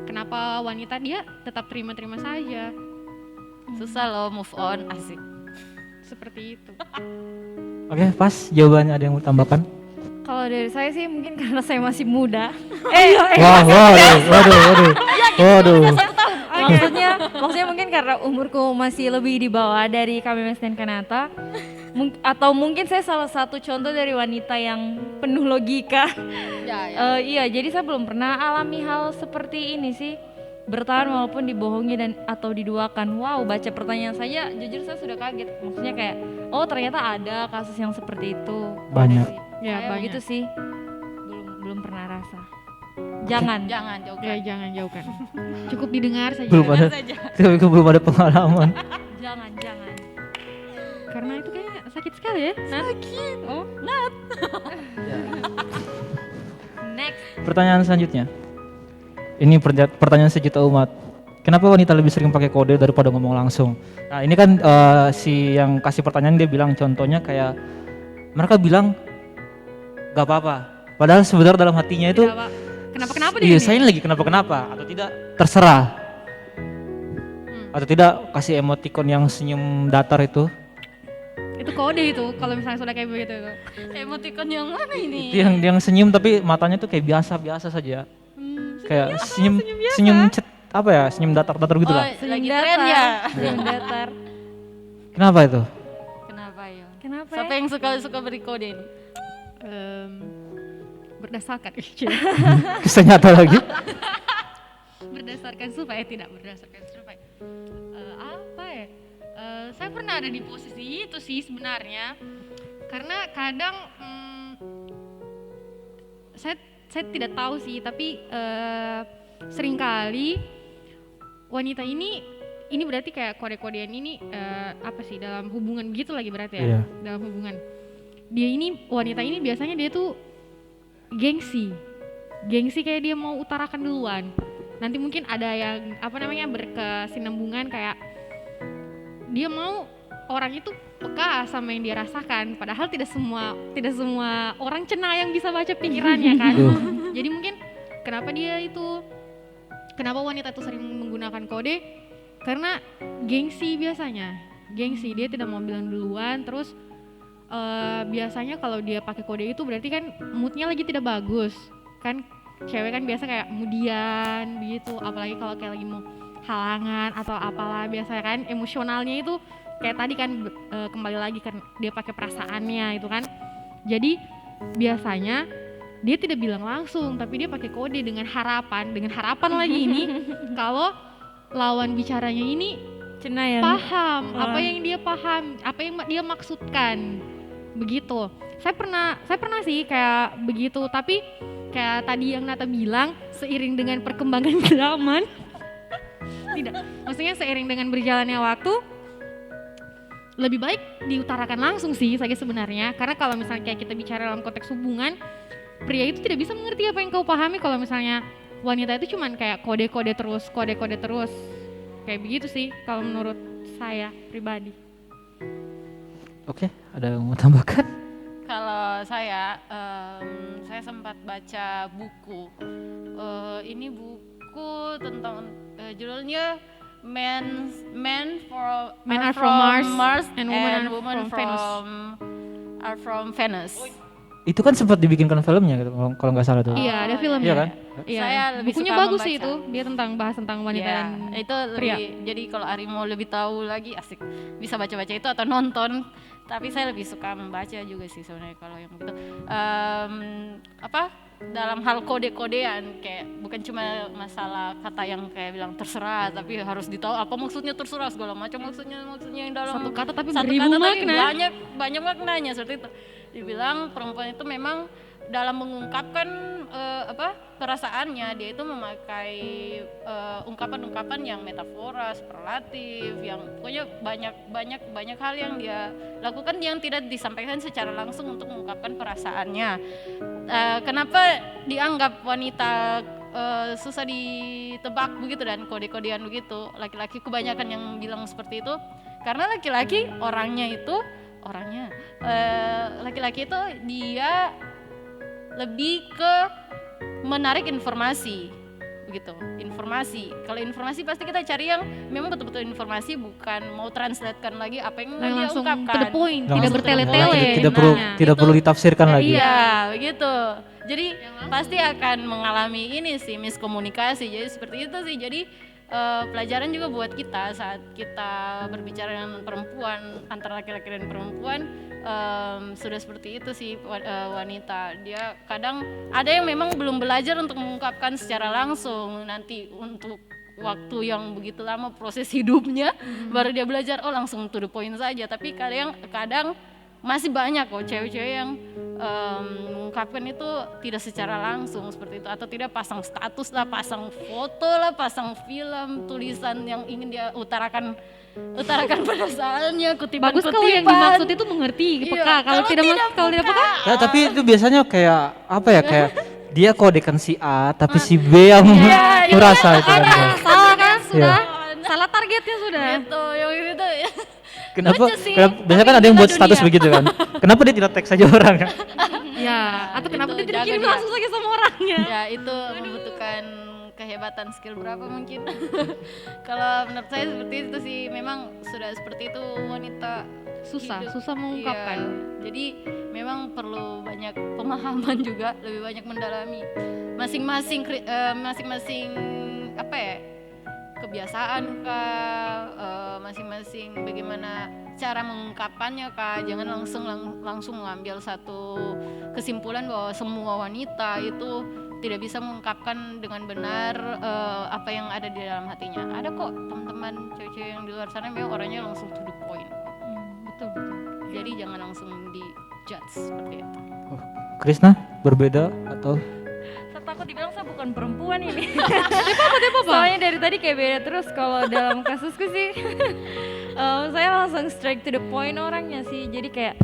[SPEAKER 2] kenapa wanita dia tetap terima-terima saja
[SPEAKER 3] Susah loh move on, asik.
[SPEAKER 2] seperti itu.
[SPEAKER 1] Oke, pas jawabannya ada yang mau tambahkan?
[SPEAKER 4] Kalau dari saya sih mungkin karena saya masih muda.
[SPEAKER 1] Wah, waduh.
[SPEAKER 4] Maksudnya mungkin karena umurku masih lebih di bawah dari kami Mes dan Kanata. Atau mungkin saya salah satu contoh dari wanita yang penuh logika.
[SPEAKER 3] Ya.
[SPEAKER 4] Iya, jadi saya belum pernah alami hal seperti ini sih. Bertahan walaupun dibohongi dan atau diduakan. Wow, baca pertanyaan saja jujur saya sudah kaget. Maksudnya kayak, oh ternyata ada kasus yang seperti itu.
[SPEAKER 1] Banyak.
[SPEAKER 2] Ya,
[SPEAKER 4] Saya
[SPEAKER 2] banyak.
[SPEAKER 4] begitu sih. Belum pernah rasa. Jangan.
[SPEAKER 3] Jangan jauhkan.
[SPEAKER 2] Ya, jangan jauhkan. Cukup didengar saja.
[SPEAKER 1] Belum ada,
[SPEAKER 3] saja.
[SPEAKER 1] tapi belum ada pengalaman.
[SPEAKER 4] Jangan.
[SPEAKER 2] Karena itu kayaknya sakit sekali ya. Sakit. Oh,
[SPEAKER 4] Next.
[SPEAKER 1] Pertanyaan selanjutnya. Ini pertanyaan sejuta umat. Kenapa wanita lebih sering pakai kode daripada ngomong langsung? Nah, ini kan si yang kasih pertanyaan dia bilang contohnya kayak mereka bilang gak apa-apa. Padahal sebenarnya dalam hatinya itu
[SPEAKER 2] kenapa dia
[SPEAKER 1] iya,
[SPEAKER 2] ini?
[SPEAKER 1] saya lagi kenapa atau tidak terserah. Atau tidak kasih emoticon yang senyum datar itu.
[SPEAKER 2] Itu kode itu kalau misalnya sudah kayak begitu itu.
[SPEAKER 3] Emoticon yang mana ini?
[SPEAKER 1] Itu yang senyum tapi matanya tuh kayak biasa saja. Kayak senyum cet, apa ya? Senyum datar-datar gitu lah.
[SPEAKER 3] Lagi tren ya.
[SPEAKER 4] Senyum datar.
[SPEAKER 1] Kenapa itu?
[SPEAKER 3] Kenapa ya?
[SPEAKER 4] Kenapa
[SPEAKER 3] Siapa
[SPEAKER 4] ya?
[SPEAKER 3] yang suka beri kode ini?
[SPEAKER 2] Berdasarkan
[SPEAKER 1] Kisah nyata lagi.
[SPEAKER 2] berdasarkan survei, tidak berdasarkan survei. Apa ya? Saya pernah ada di posisi itu sih sebenarnya, karena kadang saya tidak tahu sih, tapi seringkali wanita ini berarti kayak kode-kodean ini apa sih, dalam hubungan gitu lagi berarti ya.
[SPEAKER 1] Iya.
[SPEAKER 2] Dalam hubungan wanita ini biasanya dia tuh gengsi kayak dia mau utarakan duluan. nanti mungkin ada yang berkesinambungan kayak dia mau orang itu peka sama yang dia rasakan, padahal tidak semua orang cenayang bisa baca pikirannya kan. Jadi mungkin kenapa wanita itu sering menggunakan kode, karena gengsi biasanya, dia tidak mau bilang duluan. Terus biasanya kalau dia pakai kode itu berarti kan moodnya lagi tidak bagus kan, cewek kan biasa kayak kemudian begitu, apalagi kalau kayak lagi mau halangan atau apalah, biasanya kan emosionalnya itu kayak tadi kan kembali lagi kan dia pakai perasaannya itu kan. Jadi biasanya dia tidak bilang langsung, tapi dia pakai kode dengan harapan lagi ini kalau lawan bicaranya ini
[SPEAKER 4] Cenayang.
[SPEAKER 2] paham apa yang dia maksudkan begitu. Saya pernah sih kayak begitu, tapi kayak tadi yang Nata bilang, seiring dengan perkembangan zaman tidak, maksudnya seiring dengan berjalannya waktu lebih baik diutarakan langsung sih saya sebenarnya. Karena kalau misalnya kayak kita bicara dalam konteks hubungan, pria itu tidak bisa mengerti apa yang kau pahami kalau misalnya wanita itu cuman kayak kode-kode terus kayak begitu sih kalau menurut saya pribadi.
[SPEAKER 1] Oke, ada yang mau tambahkan?
[SPEAKER 3] Kalau saya sempat baca buku. Ini buku tentang judulnya Men
[SPEAKER 2] Are from Mars and Women
[SPEAKER 3] are from Venus.
[SPEAKER 1] Itu kan sempat dibikinkan filmnya gitu, kalau nggak salah tuh.
[SPEAKER 2] Iya, ada filmnya.
[SPEAKER 1] Iya kan?
[SPEAKER 2] Iya.
[SPEAKER 3] Saya lebih
[SPEAKER 2] Bukunya
[SPEAKER 3] suka
[SPEAKER 2] bagus sih
[SPEAKER 3] membaca.
[SPEAKER 2] itu, dia bahas tentang wanita
[SPEAKER 3] Ya,
[SPEAKER 2] dan
[SPEAKER 3] itu
[SPEAKER 2] pria.
[SPEAKER 3] jadi kalau Ari mau lebih tahu lagi asik bisa baca-baca itu atau nonton. Tapi saya lebih suka membaca juga sih sebenarnya kalau yang begitu. Dalam hal kode-kodean, kayak bukan cuma masalah kata yang kayak bilang terserah, tapi harus ditahu apa maksudnya terserah, segala macam maksudnya yang dalam
[SPEAKER 2] Satu kata tapi
[SPEAKER 3] satu
[SPEAKER 2] beribu
[SPEAKER 3] kata tapi
[SPEAKER 2] makna.
[SPEAKER 3] banyak maknanya seperti itu. Dibilang perempuan itu memang dalam mengungkapkan perasaannya, dia itu memakai ungkapan-ungkapan yang metafora, superlatif, yang pokoknya banyak hal yang dia lakukan yang tidak disampaikan secara langsung untuk mengungkapkan perasaannya. Kenapa dianggap wanita susah ditebak begitu dan kode-kodean begitu? Laki-laki kebanyakan yang bilang seperti itu karena laki-laki laki-laki itu dia lebih ke menarik informasi begitu. Kalau informasi pasti kita cari yang memang betul-betul informasi, bukan mau translatekan lagi apa yang dia
[SPEAKER 2] Langsung
[SPEAKER 3] ungkapkan.
[SPEAKER 2] to the point,
[SPEAKER 1] Langsung
[SPEAKER 2] tidak
[SPEAKER 1] to the
[SPEAKER 2] bertele-tele.
[SPEAKER 1] point. Tidak perlu ditafsirkan lagi.
[SPEAKER 3] Iya, begitu. Jadi pasti akan mengalami ini sih miskomunikasi. Jadi seperti itu sih. Jadi pelajaran juga buat kita saat kita berbicara dengan perempuan, antara laki-laki dan perempuan, sudah seperti itu sih wanita. Dia kadang ada yang memang belum belajar untuk mengungkapkan secara langsung, nanti untuk waktu yang begitu lama proses hidupnya baru dia belajar langsung to the point saja. Tapi kadang masih banyak kok cewek-cewek yang mengungkapkan itu tidak secara langsung seperti itu, atau tidak pasang status lah, pasang foto lah, pasang film, tulisan yang ingin dia utarakan perasaannya, kutipan-kutipan.
[SPEAKER 2] Bagus kalau yang dimaksud itu mengerti, peka. Kalau tidak peka,
[SPEAKER 1] Ya, tapi itu biasanya kayak apa ya, kayak dia kodekan si A tapi si B yang merasa itu kan.
[SPEAKER 2] salah kan sudah,
[SPEAKER 1] Iya.
[SPEAKER 2] salah targetnya sudah.
[SPEAKER 3] Gitu, yang itu ya.
[SPEAKER 1] Kenapa?
[SPEAKER 3] Lucu sih,
[SPEAKER 1] Biasanya kan
[SPEAKER 3] tapi
[SPEAKER 1] ada yang buat
[SPEAKER 3] inilah
[SPEAKER 1] status
[SPEAKER 3] dunia.
[SPEAKER 1] begitu kan. Kenapa dia tidak tag saja orang kan?
[SPEAKER 2] Ya, atau kenapa
[SPEAKER 3] itu
[SPEAKER 2] dia tidak
[SPEAKER 3] jaga
[SPEAKER 2] kirim
[SPEAKER 3] dia.
[SPEAKER 2] langsung saja sama orangnya?
[SPEAKER 3] Ya itu membutuhkan kehebatan skill berapa mungkin. Kalau menurut saya seperti itu sih, memang sudah seperti itu wanita hidup.
[SPEAKER 2] Susah mengungkapkan.
[SPEAKER 3] Iya, jadi memang perlu banyak pemahaman juga, lebih banyak mendalami masing-masing apa ya, kebiasaan kah, masing-masing bagaimana cara mengungkapkannya kah. Jangan langsung mengambil satu kesimpulan bahwa semua wanita itu tidak bisa mengungkapkan dengan benar apa yang ada di dalam hatinya. Ada kok teman-teman cewek-cewek yang di luar sana memang orangnya langsung to the point.
[SPEAKER 2] Betul.
[SPEAKER 3] Jadi jangan langsung di judge seperti itu.
[SPEAKER 1] Krisna berbeda atau
[SPEAKER 4] Saya takut dibilang saya bukan perempuan ini. Apa? Soalnya dari tadi kayak beda terus. Kalau dalam kasusku sih saya langsung straight to the point orangnya sih. Jadi kayak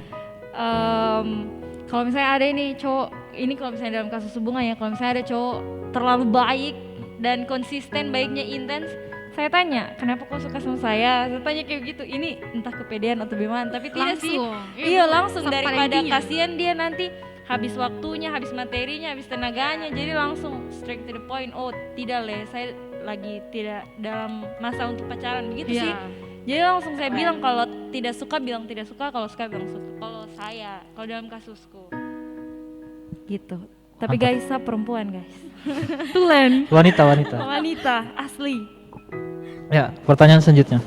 [SPEAKER 4] kalau misalnya ada ini cowok, ini kalau misalnya dalam kasus hubungan ya, kalau misalnya ada cowok terlalu baik dan konsisten, baiknya intens, saya tanya, kenapa kau suka sama saya? Saya tanya kayak gitu. Ini entah kepedean atau gimana, tapi tidak sih.
[SPEAKER 2] Langsung.
[SPEAKER 4] Iya, langsung,
[SPEAKER 2] Sampai
[SPEAKER 4] daripada
[SPEAKER 2] intinya.
[SPEAKER 4] kasihan dia nanti habis waktunya, habis materinya, habis tenaganya, jadi langsung straight to the point. Oh, tidak Le, saya lagi tidak dalam masa untuk pacaran, begitu
[SPEAKER 2] Iya.
[SPEAKER 4] sih. Jadi langsung saya bilang, kalau tidak suka bilang tidak suka, kalau suka bilang suka. Kalau saya, kalau dalam kasusku gitu. Tapi
[SPEAKER 1] Mantap.
[SPEAKER 4] guys, saya perempuan guys.
[SPEAKER 2] Tulen.
[SPEAKER 1] Wanita.
[SPEAKER 4] Wanita asli.
[SPEAKER 1] Ya, pertanyaan selanjutnya.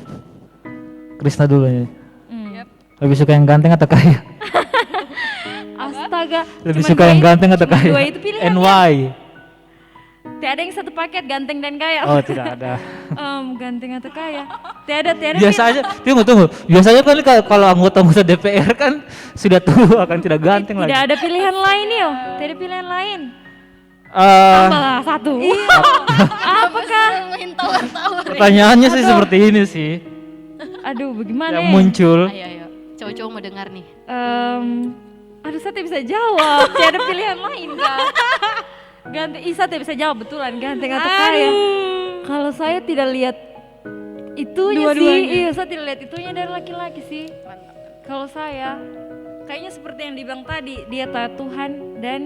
[SPEAKER 1] Krisna dulu ya.
[SPEAKER 4] Hmm.
[SPEAKER 1] Lebih suka yang ganteng atau kaya?
[SPEAKER 4] Astaga.
[SPEAKER 1] Lebih
[SPEAKER 4] cuman
[SPEAKER 1] suka
[SPEAKER 4] dua
[SPEAKER 1] yang
[SPEAKER 4] itu-
[SPEAKER 1] ganteng atau
[SPEAKER 4] cuman
[SPEAKER 1] kaya?
[SPEAKER 4] Dua itu pilihan.
[SPEAKER 1] And why?
[SPEAKER 4] Tidak ada yang satu paket ganteng dan kaya.
[SPEAKER 1] Oh, tidak ada.
[SPEAKER 4] Ganteng atau kaya? Tidak ada.
[SPEAKER 1] Biasa aja. Tunggu. Biasanya kan kalau anggota-anggota DPR kan sudah tua kan tidak ganteng
[SPEAKER 4] Tidak
[SPEAKER 1] lagi.
[SPEAKER 4] ada pilihan lain yo. Tidak ada pilihan lain.
[SPEAKER 2] Tambah satu.
[SPEAKER 4] Apakah?
[SPEAKER 3] Main tawar-tawar.
[SPEAKER 1] Pertanyaannya sih seperti ini sih
[SPEAKER 4] Aduh, bagaimana
[SPEAKER 1] yang
[SPEAKER 4] ya?
[SPEAKER 1] muncul.
[SPEAKER 3] Ayo, cowok-cowok mau dengar nih.
[SPEAKER 4] Aduh, saya tidak bisa jawab. Tidak ada pilihan lain kan? Ganteng, Isa tidak bisa jawab betulan ganteng atau kaya. Kalau saya tidak lihat itunya sih,
[SPEAKER 2] Dua-duanya.
[SPEAKER 4] iya saya tidak lihat itunya dari laki-laki sih. Kalau saya, kayaknya seperti yang dibilang tadi, dia taat Tuhan dan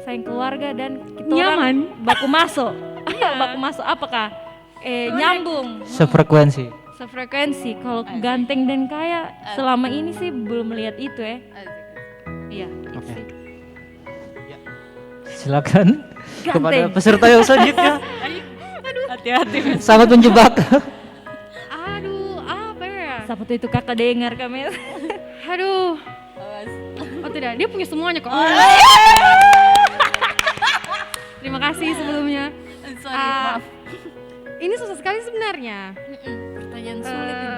[SPEAKER 4] sayang keluarga dan kita
[SPEAKER 2] Nyaman.
[SPEAKER 4] orang baku masuk. Baku masuk apakah? Nyambung,
[SPEAKER 1] Sefrekuensi.
[SPEAKER 4] sefrekuensi. Kalau ganteng dan kaya, selama ini sih belum melihat itu ya. Iya, itu
[SPEAKER 1] Oke.
[SPEAKER 4] sih.
[SPEAKER 1] Silakan kepada
[SPEAKER 4] Ganteng.
[SPEAKER 1] peserta yang selanjutnya.
[SPEAKER 3] Hati-hati.
[SPEAKER 1] Sangat menjebak.
[SPEAKER 2] Aduh, apa ya?
[SPEAKER 4] Siapa tuh itu kakak dengar kami?
[SPEAKER 2] Aduh. Oh tidak, dia punya semuanya kok. Terima kasih sebelumnya.
[SPEAKER 3] Sorry,
[SPEAKER 2] Ah,
[SPEAKER 3] maaf.
[SPEAKER 2] Ini susah sekali sebenarnya.
[SPEAKER 3] Pertanyaan sulit ini.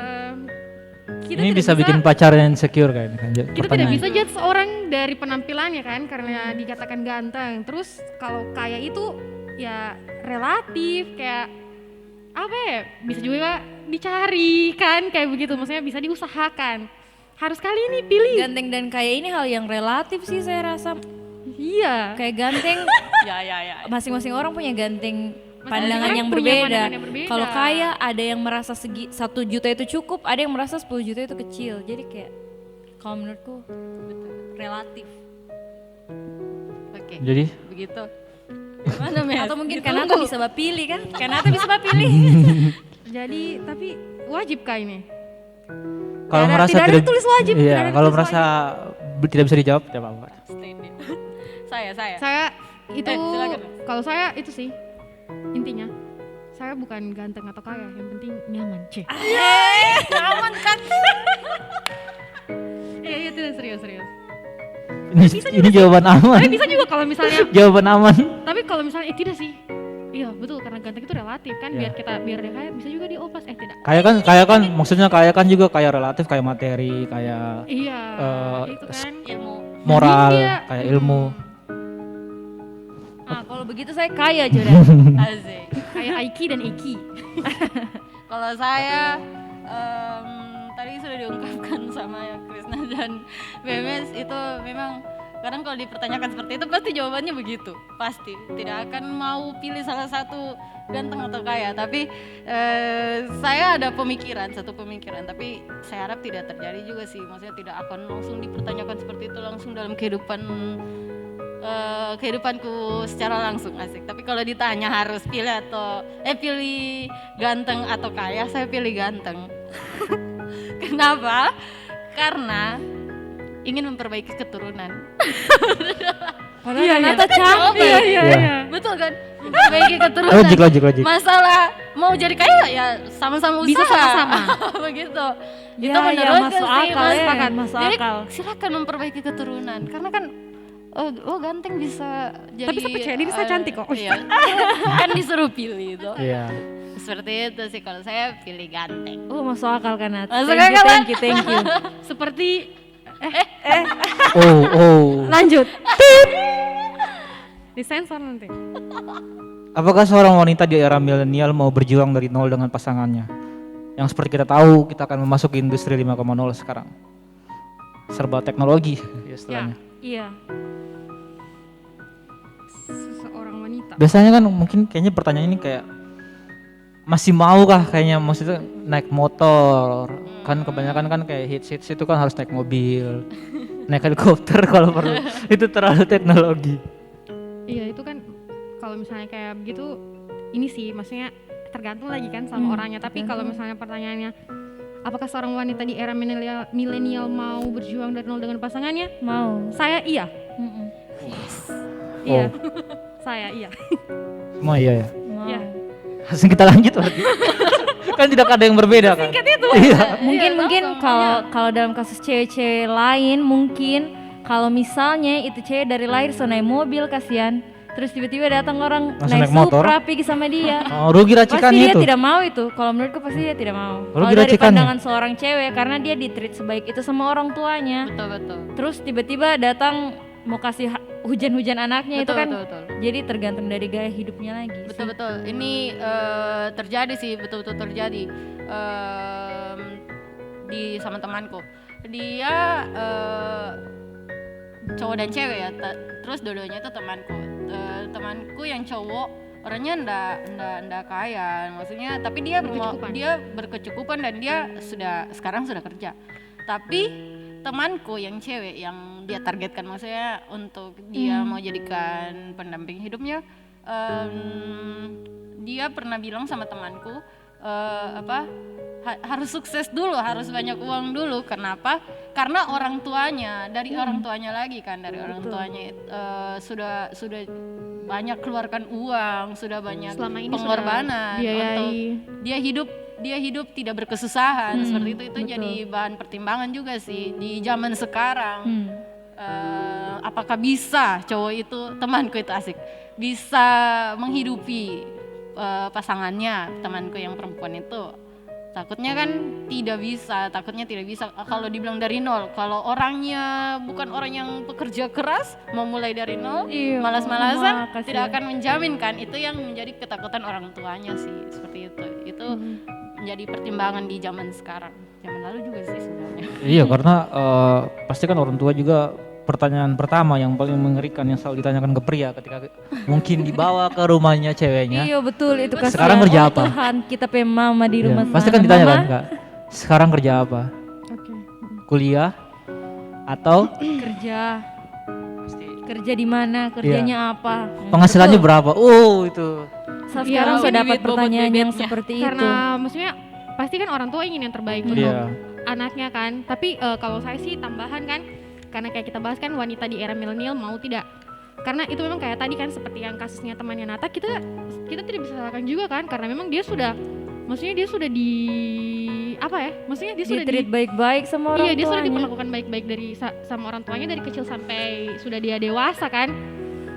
[SPEAKER 2] Kita
[SPEAKER 1] Ini
[SPEAKER 2] tidak
[SPEAKER 1] bisa bikin pacar yang insecure kan?
[SPEAKER 2] kita tidak bisa judge seorang dari penampilannya kan karena dikatakan ganteng. Terus kalau kaya itu ya relatif kayak apa ya? Bisa juga dicari kan kayak begitu. Maksudnya bisa diusahakan. Harus kali ini pilih.
[SPEAKER 4] Ganteng dan kaya ini hal yang relatif sih saya rasa.
[SPEAKER 2] Iya.
[SPEAKER 4] Kayak ganteng,
[SPEAKER 3] Ya.
[SPEAKER 4] masing-masing orang punya ganteng pandangan
[SPEAKER 2] orang
[SPEAKER 4] yang
[SPEAKER 2] punya
[SPEAKER 4] berbeda.
[SPEAKER 2] pandangan yang berbeda.
[SPEAKER 4] Kalau kaya ada yang merasa 1 juta itu cukup, ada yang merasa 10 juta itu kecil. Jadi kayak kalau menurutku relatif.
[SPEAKER 3] Oke.
[SPEAKER 1] Jadi
[SPEAKER 3] Begitu. Gimana, Mes?
[SPEAKER 4] Atau mungkin
[SPEAKER 3] Ditunggu.
[SPEAKER 4] Kanata bisa pilih kan? Kanata bisa pilih.
[SPEAKER 2] Jadi tapi wajib kah ini?
[SPEAKER 1] kalau
[SPEAKER 4] Tidak ada-
[SPEAKER 1] merasa
[SPEAKER 4] tidak ada tulis wajib, tidak
[SPEAKER 1] iya,
[SPEAKER 4] ada
[SPEAKER 1] kalau
[SPEAKER 4] tulis
[SPEAKER 1] merasa tidak bisa dijawab tidak apa-apa.
[SPEAKER 3] Stay deh. Saya.
[SPEAKER 2] Saya itu
[SPEAKER 3] silakan.
[SPEAKER 2] kalau saya itu sih intinya saya bukan ganteng atau kaya, yang penting nyaman. Cek.
[SPEAKER 3] Aman kan?
[SPEAKER 2] Iya tidak serius.
[SPEAKER 1] Ini jawaban aman.
[SPEAKER 2] Tapi bisa juga kalau misalnya
[SPEAKER 1] Jawaban aman.
[SPEAKER 2] tapi kalau misalnya tidak sih. Iya betul karena ganteng itu relatif kan
[SPEAKER 1] Iya.
[SPEAKER 2] biar dia kaya bisa juga diopas tidak.
[SPEAKER 1] Kaya kan maksudnya kaya kan juga kaya relatif, kayak materi, kayak
[SPEAKER 2] Iya
[SPEAKER 1] Eh,
[SPEAKER 2] itu kan.
[SPEAKER 3] Ilmu.
[SPEAKER 1] moral,
[SPEAKER 2] Iya.
[SPEAKER 1] kayak ilmu.
[SPEAKER 4] Nah, kalau begitu saya kaya juga.
[SPEAKER 3] Asik.
[SPEAKER 2] Kayak Aiki dan Eki.
[SPEAKER 3] Kalau saya tadi sudah diungkapkan sama Krisna dan Memes, itu memang kadang kalau dipertanyakan seperti itu pasti jawabannya begitu, pasti tidak akan mau pilih salah satu ganteng atau kaya. Tapi saya ada satu pemikiran, tapi saya harap tidak terjadi juga sih, maksudnya tidak akan langsung dipertanyakan seperti itu langsung dalam kehidupanku secara langsung, asik. Tapi kalau ditanya harus pilih ganteng atau kaya, saya pilih ganteng. Kenapa? Karena ingin memperbaiki keturunan.
[SPEAKER 4] Padahal Kanata cantik.
[SPEAKER 1] Iya.
[SPEAKER 3] Betul kan? Memperbaiki keturunan.
[SPEAKER 1] Logik.
[SPEAKER 3] Masalah mau jadi kaya ya sama-sama usaha.
[SPEAKER 2] Bisa sama-sama.
[SPEAKER 3] Begitu.
[SPEAKER 4] Ya,
[SPEAKER 3] Itu
[SPEAKER 4] ya,
[SPEAKER 3] menurutku
[SPEAKER 4] masuk
[SPEAKER 3] sih,
[SPEAKER 4] akal
[SPEAKER 3] Mas.
[SPEAKER 4] ya, masuk
[SPEAKER 3] Jadi
[SPEAKER 4] akal.
[SPEAKER 3] silakan memperbaiki keturunan karena kan oh ganteng bisa jadi
[SPEAKER 2] Tapi saya percaya diri saya cantik kok.
[SPEAKER 3] Iya. Kan disuruh pilih itu.
[SPEAKER 1] Iya.
[SPEAKER 3] Seperti itu sih kalau saya pilih ganteng.
[SPEAKER 4] Masuk akal Kanata.
[SPEAKER 3] Masuk
[SPEAKER 4] Thank you,
[SPEAKER 3] akal,
[SPEAKER 4] thank you, thank you.
[SPEAKER 2] Seperti
[SPEAKER 1] Oh.
[SPEAKER 2] lanjut. Disensor nanti.
[SPEAKER 1] Apakah seorang wanita di era milenial mau berjuang dari nol dengan pasangannya? Yang seperti kita tahu, kita akan memasuki industri 5.0 sekarang. Serba teknologi ya istilahnya.
[SPEAKER 4] Iya.
[SPEAKER 2] seseorang wanita.
[SPEAKER 1] Biasanya kan mungkin kayaknya pertanyaan ini kayak masih mau kah kayaknya, maksudnya naik motor kan kebanyakan kan kayak hits itu kan harus naik mobil, naik helikopter kalau perlu. Itu terlalu teknologi.
[SPEAKER 2] Iya itu kan kalau misalnya kayak begitu ini sih maksudnya tergantung lagi kan sama orangnya. Tapi kalau misalnya pertanyaannya apakah seorang wanita di era milenial mau berjuang dari nol dengan pasangannya?
[SPEAKER 4] Mau.
[SPEAKER 2] Saya iya.
[SPEAKER 4] Mm-mm.
[SPEAKER 2] Iya.
[SPEAKER 1] Oh.
[SPEAKER 2] Saya iya.
[SPEAKER 1] Semua iya ya.
[SPEAKER 4] Mau.
[SPEAKER 2] Iya.
[SPEAKER 1] Langsung kita lanjut berarti. Kan tidak ada yang berbeda kan.
[SPEAKER 2] Singkat itu.
[SPEAKER 1] Iya.
[SPEAKER 4] Mungkin kalau dalam kasus cewek-cewek lain mungkin kalau misalnya itu cewek dari lahir so naik mobil kasihan, terus tiba-tiba datang orang
[SPEAKER 1] Langsung
[SPEAKER 4] naik
[SPEAKER 1] naik motor.
[SPEAKER 4] Supra pergi sama dia.
[SPEAKER 1] Oh, rugi
[SPEAKER 4] Pasti
[SPEAKER 1] racikannya
[SPEAKER 4] dia
[SPEAKER 1] itu.
[SPEAKER 4] tidak mau itu. Kalau menurutku pasti dia tidak mau.
[SPEAKER 1] Lalu
[SPEAKER 4] Kalau dari
[SPEAKER 1] diracikannya?
[SPEAKER 4] pandangan seorang cewek karena dia di-treat sebaik itu sama orang tuanya.
[SPEAKER 3] Betul.
[SPEAKER 4] Terus tiba-tiba datang mau kasih hujan-hujan anaknya itu kan.
[SPEAKER 3] Betul.
[SPEAKER 4] Jadi tergantung dari gaya hidupnya lagi. sih.
[SPEAKER 3] Betul. Ini terjadi sih, betul-betul terjadi di sama temanku. Dia cowok dan cewek ya, terus dua-duanya itu temanku. Temanku yang cowok orangnya ndak kaya, maksudnya tapi dia berkecukupan dan dia sekarang sudah kerja. Tapi temanku yang cewek yang dia targetkan maksudnya untuk dia mau jadikan pendamping hidupnya, dia pernah bilang sama temanku harus sukses dulu, harus banyak uang dulu. Kenapa? Karena orang tuanya, dari orang tuanya lagi kan, dari orang tuanya sudah banyak keluarkan uang, sudah banyak
[SPEAKER 2] Selama ini
[SPEAKER 3] pengorbanan
[SPEAKER 2] sudah biayai.
[SPEAKER 3] untuk dia hidup tidak berkesusahan. Seperti itu jadi bahan pertimbangan juga sih di zaman sekarang. Apakah bisa cowok itu, temanku itu asik, bisa menghidupi pasangannya, temanku yang perempuan itu? Takutnya tidak bisa kalau dibilang dari nol. Kalau orangnya bukan orang yang pekerja keras, mau mulai dari nol,
[SPEAKER 4] Iya,
[SPEAKER 3] malas-malasan,
[SPEAKER 4] kasihan.
[SPEAKER 3] tidak akan menjamin kan. Itu yang menjadi ketakutan orang tuanya sih, seperti itu menjadi pertimbangan di zaman sekarang. Zaman lalu juga sih sebenarnya.
[SPEAKER 1] Iya, karena pasti kan orang tua juga pertanyaan pertama yang paling mengerikan yang selalu ditanyakan ke pria ketika mungkin dibawa ke rumahnya ceweknya.
[SPEAKER 4] Iya betul itu kasihan.
[SPEAKER 1] Sekarang kerja
[SPEAKER 4] Oh,
[SPEAKER 1] apa?
[SPEAKER 4] Tuhan, kita pengen mama di
[SPEAKER 1] Iya,
[SPEAKER 4] rumah
[SPEAKER 1] pasti
[SPEAKER 4] sana.
[SPEAKER 1] kan ditanya
[SPEAKER 4] Mama,
[SPEAKER 1] kan Kak, sekarang kerja apa?
[SPEAKER 2] Oke.
[SPEAKER 1] Kuliah atau
[SPEAKER 4] kerja di mana, kerjanya apa?
[SPEAKER 1] penghasilannya berapa? Oh itu.
[SPEAKER 4] Saya
[SPEAKER 2] Iya,
[SPEAKER 4] sekarang sudah
[SPEAKER 3] duit
[SPEAKER 4] dapat
[SPEAKER 3] bobot
[SPEAKER 4] pertanyaan yang
[SPEAKER 3] bebeknya.
[SPEAKER 4] seperti
[SPEAKER 2] Karena
[SPEAKER 4] itu.
[SPEAKER 2] maksudnya pasti kan orang tua ingin yang terbaik untuk
[SPEAKER 1] Iya.
[SPEAKER 2] anaknya kan. Tapi kalau saya sih tambahan kan, karena kayak kita bahas kan wanita di era milenial mau tidak. Karena itu memang kayak tadi kan seperti yang kasusnya temannya Nata, kita tidak bisa salahkan juga kan, karena memang dia sudah, maksudnya dia sudah maksudnya dia sudah
[SPEAKER 4] Di-treat baik-baik sama orang
[SPEAKER 2] iya dia sudah
[SPEAKER 4] tuanya.
[SPEAKER 2] diperlakukan baik-baik dari sama orang tuanya dari kecil sampai sudah dia dewasa kan,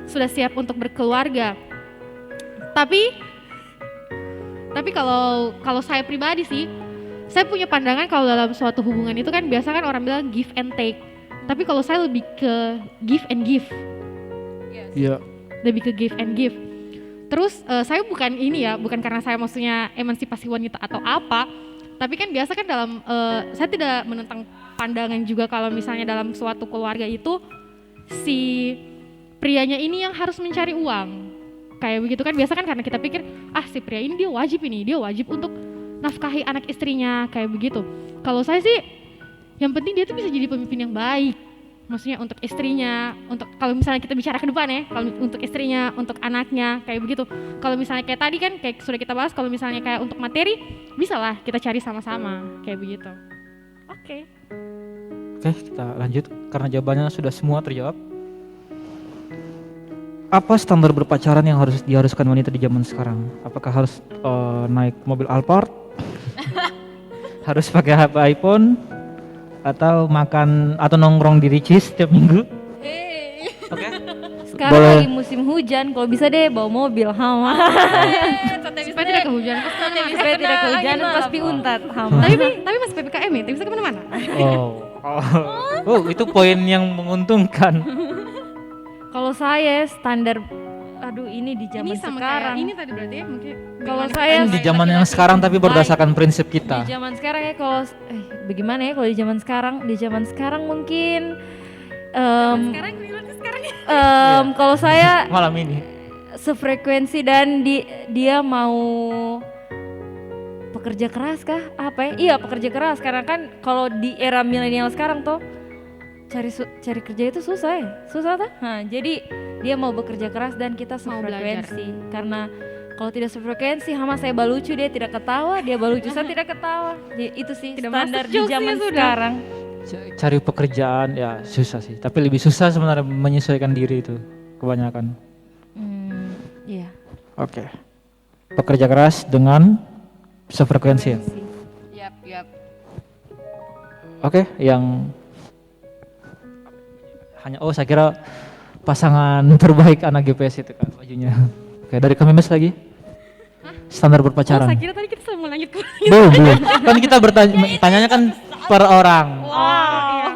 [SPEAKER 2] sudah siap untuk berkeluarga. Tapi kalau saya pribadi sih, saya punya pandangan kalau dalam suatu hubungan itu kan biasa kan orang bilang give and take. Tapi kalau saya lebih ke give and give.
[SPEAKER 1] Iya.
[SPEAKER 2] Lebih ke give and give. Terus saya bukan karena saya maksudnya emansipasi wanita atau apa, tapi kan biasa kan dalam saya tidak menentang pandangan juga kalau misalnya dalam suatu keluarga itu si prianya ini yang harus mencari uang, kayak begitu kan biasa kan, karena kita pikir si pria ini dia wajib untuk nafkahi anak istrinya kayak begitu. Kalau saya sih yang penting dia tuh bisa jadi pemimpin yang baik. Maksudnya untuk istrinya, untuk kalau misalnya kita bicara ke depan ya, kalau untuk istrinya, untuk anaknya, kayak begitu. Kalau misalnya kayak tadi kan, kayak sudah kita bahas, kalau misalnya kayak untuk materi, bisa lah kita cari sama-sama, kayak begitu. Oke.
[SPEAKER 1] Oke, kita lanjut karena jawabannya sudah semua terjawab. Apa standar berpacaran yang harus diharuskan wanita di zaman sekarang? Apakah harus naik mobil Alphard? Harus pakai HP iPhone? Atau makan atau nongkrong di Ricis setiap minggu? Oke.
[SPEAKER 4] Sekarang
[SPEAKER 1] Boleh.
[SPEAKER 4] lagi musim hujan, kalau bisa deh bawa mobil hama.
[SPEAKER 2] Supaya tidak kehujanan.
[SPEAKER 4] Supaya tidak kehujanan pasti untat hama.
[SPEAKER 2] Tapi masih PPKM ya, tidak bisa kemana-mana.
[SPEAKER 1] Oh, itu poin yang menguntungkan.
[SPEAKER 4] Kalau saya standar, aduh ini di zaman
[SPEAKER 2] Ini sama
[SPEAKER 4] sekarang.
[SPEAKER 2] kayak ini tadi berarti ya mungkin.
[SPEAKER 4] Kalau
[SPEAKER 2] bagaimana
[SPEAKER 4] saya
[SPEAKER 1] Di zaman yang sekarang tapi berdasarkan prinsip
[SPEAKER 4] di
[SPEAKER 1] kita.
[SPEAKER 4] zaman sekarang ya bagaimana ya kalau di zaman sekarang mungkin
[SPEAKER 2] sekarang ini.
[SPEAKER 4] Kalau saya
[SPEAKER 1] Malam ini.
[SPEAKER 4] sefrekuensi dan dia mau pekerja keras kah? Apa ya? Iya pekerja keras karena kan kalau di era milenial sekarang tuh cari kerja itu susah ya, susah tuh. Nah, jadi dia mau bekerja keras dan kita
[SPEAKER 2] Mau
[SPEAKER 4] sefrekuensi karena kalau tidak sefrekuensi sama saya balucu dia tidak ketawa, dia balucu saya tidak ketawa. Jadi, itu sih
[SPEAKER 2] Tidak
[SPEAKER 4] standar
[SPEAKER 2] masuk
[SPEAKER 4] di
[SPEAKER 2] jokesnya
[SPEAKER 4] zaman
[SPEAKER 2] sudah.
[SPEAKER 4] sekarang.
[SPEAKER 1] Cari pekerjaan ya susah sih, tapi lebih susah sebenarnya menyesuaikan diri itu kebanyakan.
[SPEAKER 4] Iya.
[SPEAKER 1] Oke. Pekerja keras dengan sefrekuensi ya.
[SPEAKER 3] Yap.
[SPEAKER 1] Oke, yang hanya saya kira pasangan terbaik anak GPS itu kan bajunya. Oke, dari kami Mas lagi. Standar
[SPEAKER 2] Oh,
[SPEAKER 1] berpacaran.
[SPEAKER 2] saya kira tadi kita mau lanjut ke
[SPEAKER 1] Belum. Kan kita tanyanya kan per orang.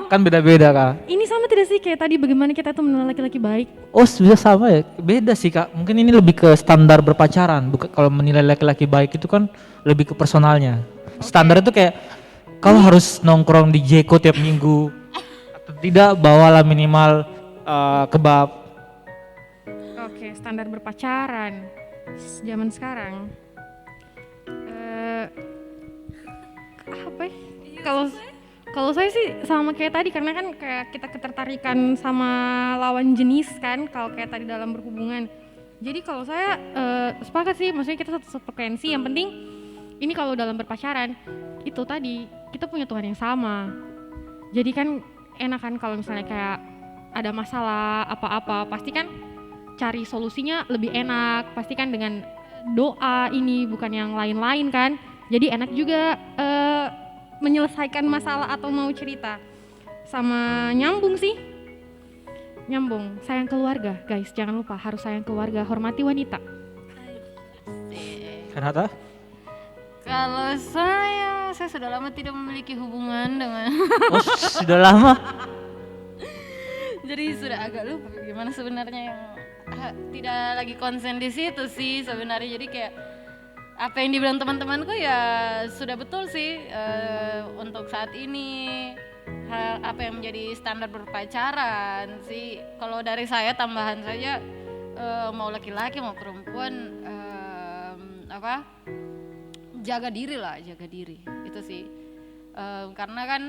[SPEAKER 1] Kan beda-beda Kak.
[SPEAKER 2] Ini sama tidak sih kayak tadi bagaimana kita tuh menilai laki-laki baik?
[SPEAKER 1] Oh, sudah sama ya? Beda sih Kak. Mungkin ini lebih ke standar berpacaran. Bukan kalau menilai laki-laki baik itu kan lebih ke personalnya. Standar itu kayak kau harus nongkrong di Jeko tiap minggu atau tidak bawalah minimal kebab.
[SPEAKER 2] Oke, standar berpacaran zaman sekarang. Apa ya? Kalau saya sih sama kayak tadi karena kan kayak kita ketertarikan sama lawan jenis kan kalau kayak tadi dalam berhubungan. Jadi kalau saya sepakat sih, maksudnya kita satu frekuensi. Yang penting ini kalau dalam berpacaran itu tadi kita punya Tuhan yang sama. Jadi kan enak kan kalau misalnya kayak ada masalah apa-apa pasti kan cari solusinya lebih enak. Pasti kan dengan doa ini bukan yang lain-lain kan. Jadi enak juga menyelesaikan masalah atau mau cerita. Sama nyambung sih. Nyambung, sayang keluarga guys, jangan lupa harus sayang keluarga, hormati wanita.
[SPEAKER 1] Kenapa?
[SPEAKER 3] Kalau saya sudah lama tidak memiliki hubungan dengan
[SPEAKER 1] Oh, sudah lama.
[SPEAKER 3] jadi sudah agak lupa gimana sebenarnya yang tidak lagi konsen di situ sih sebenarnya. Jadi kayak apa yang dibilang teman-temanku ya sudah betul sih untuk saat ini. Apa yang menjadi standar berpacaran sih kalau dari saya tambahan saja mau laki-laki mau perempuan jaga diri itu sih karena kan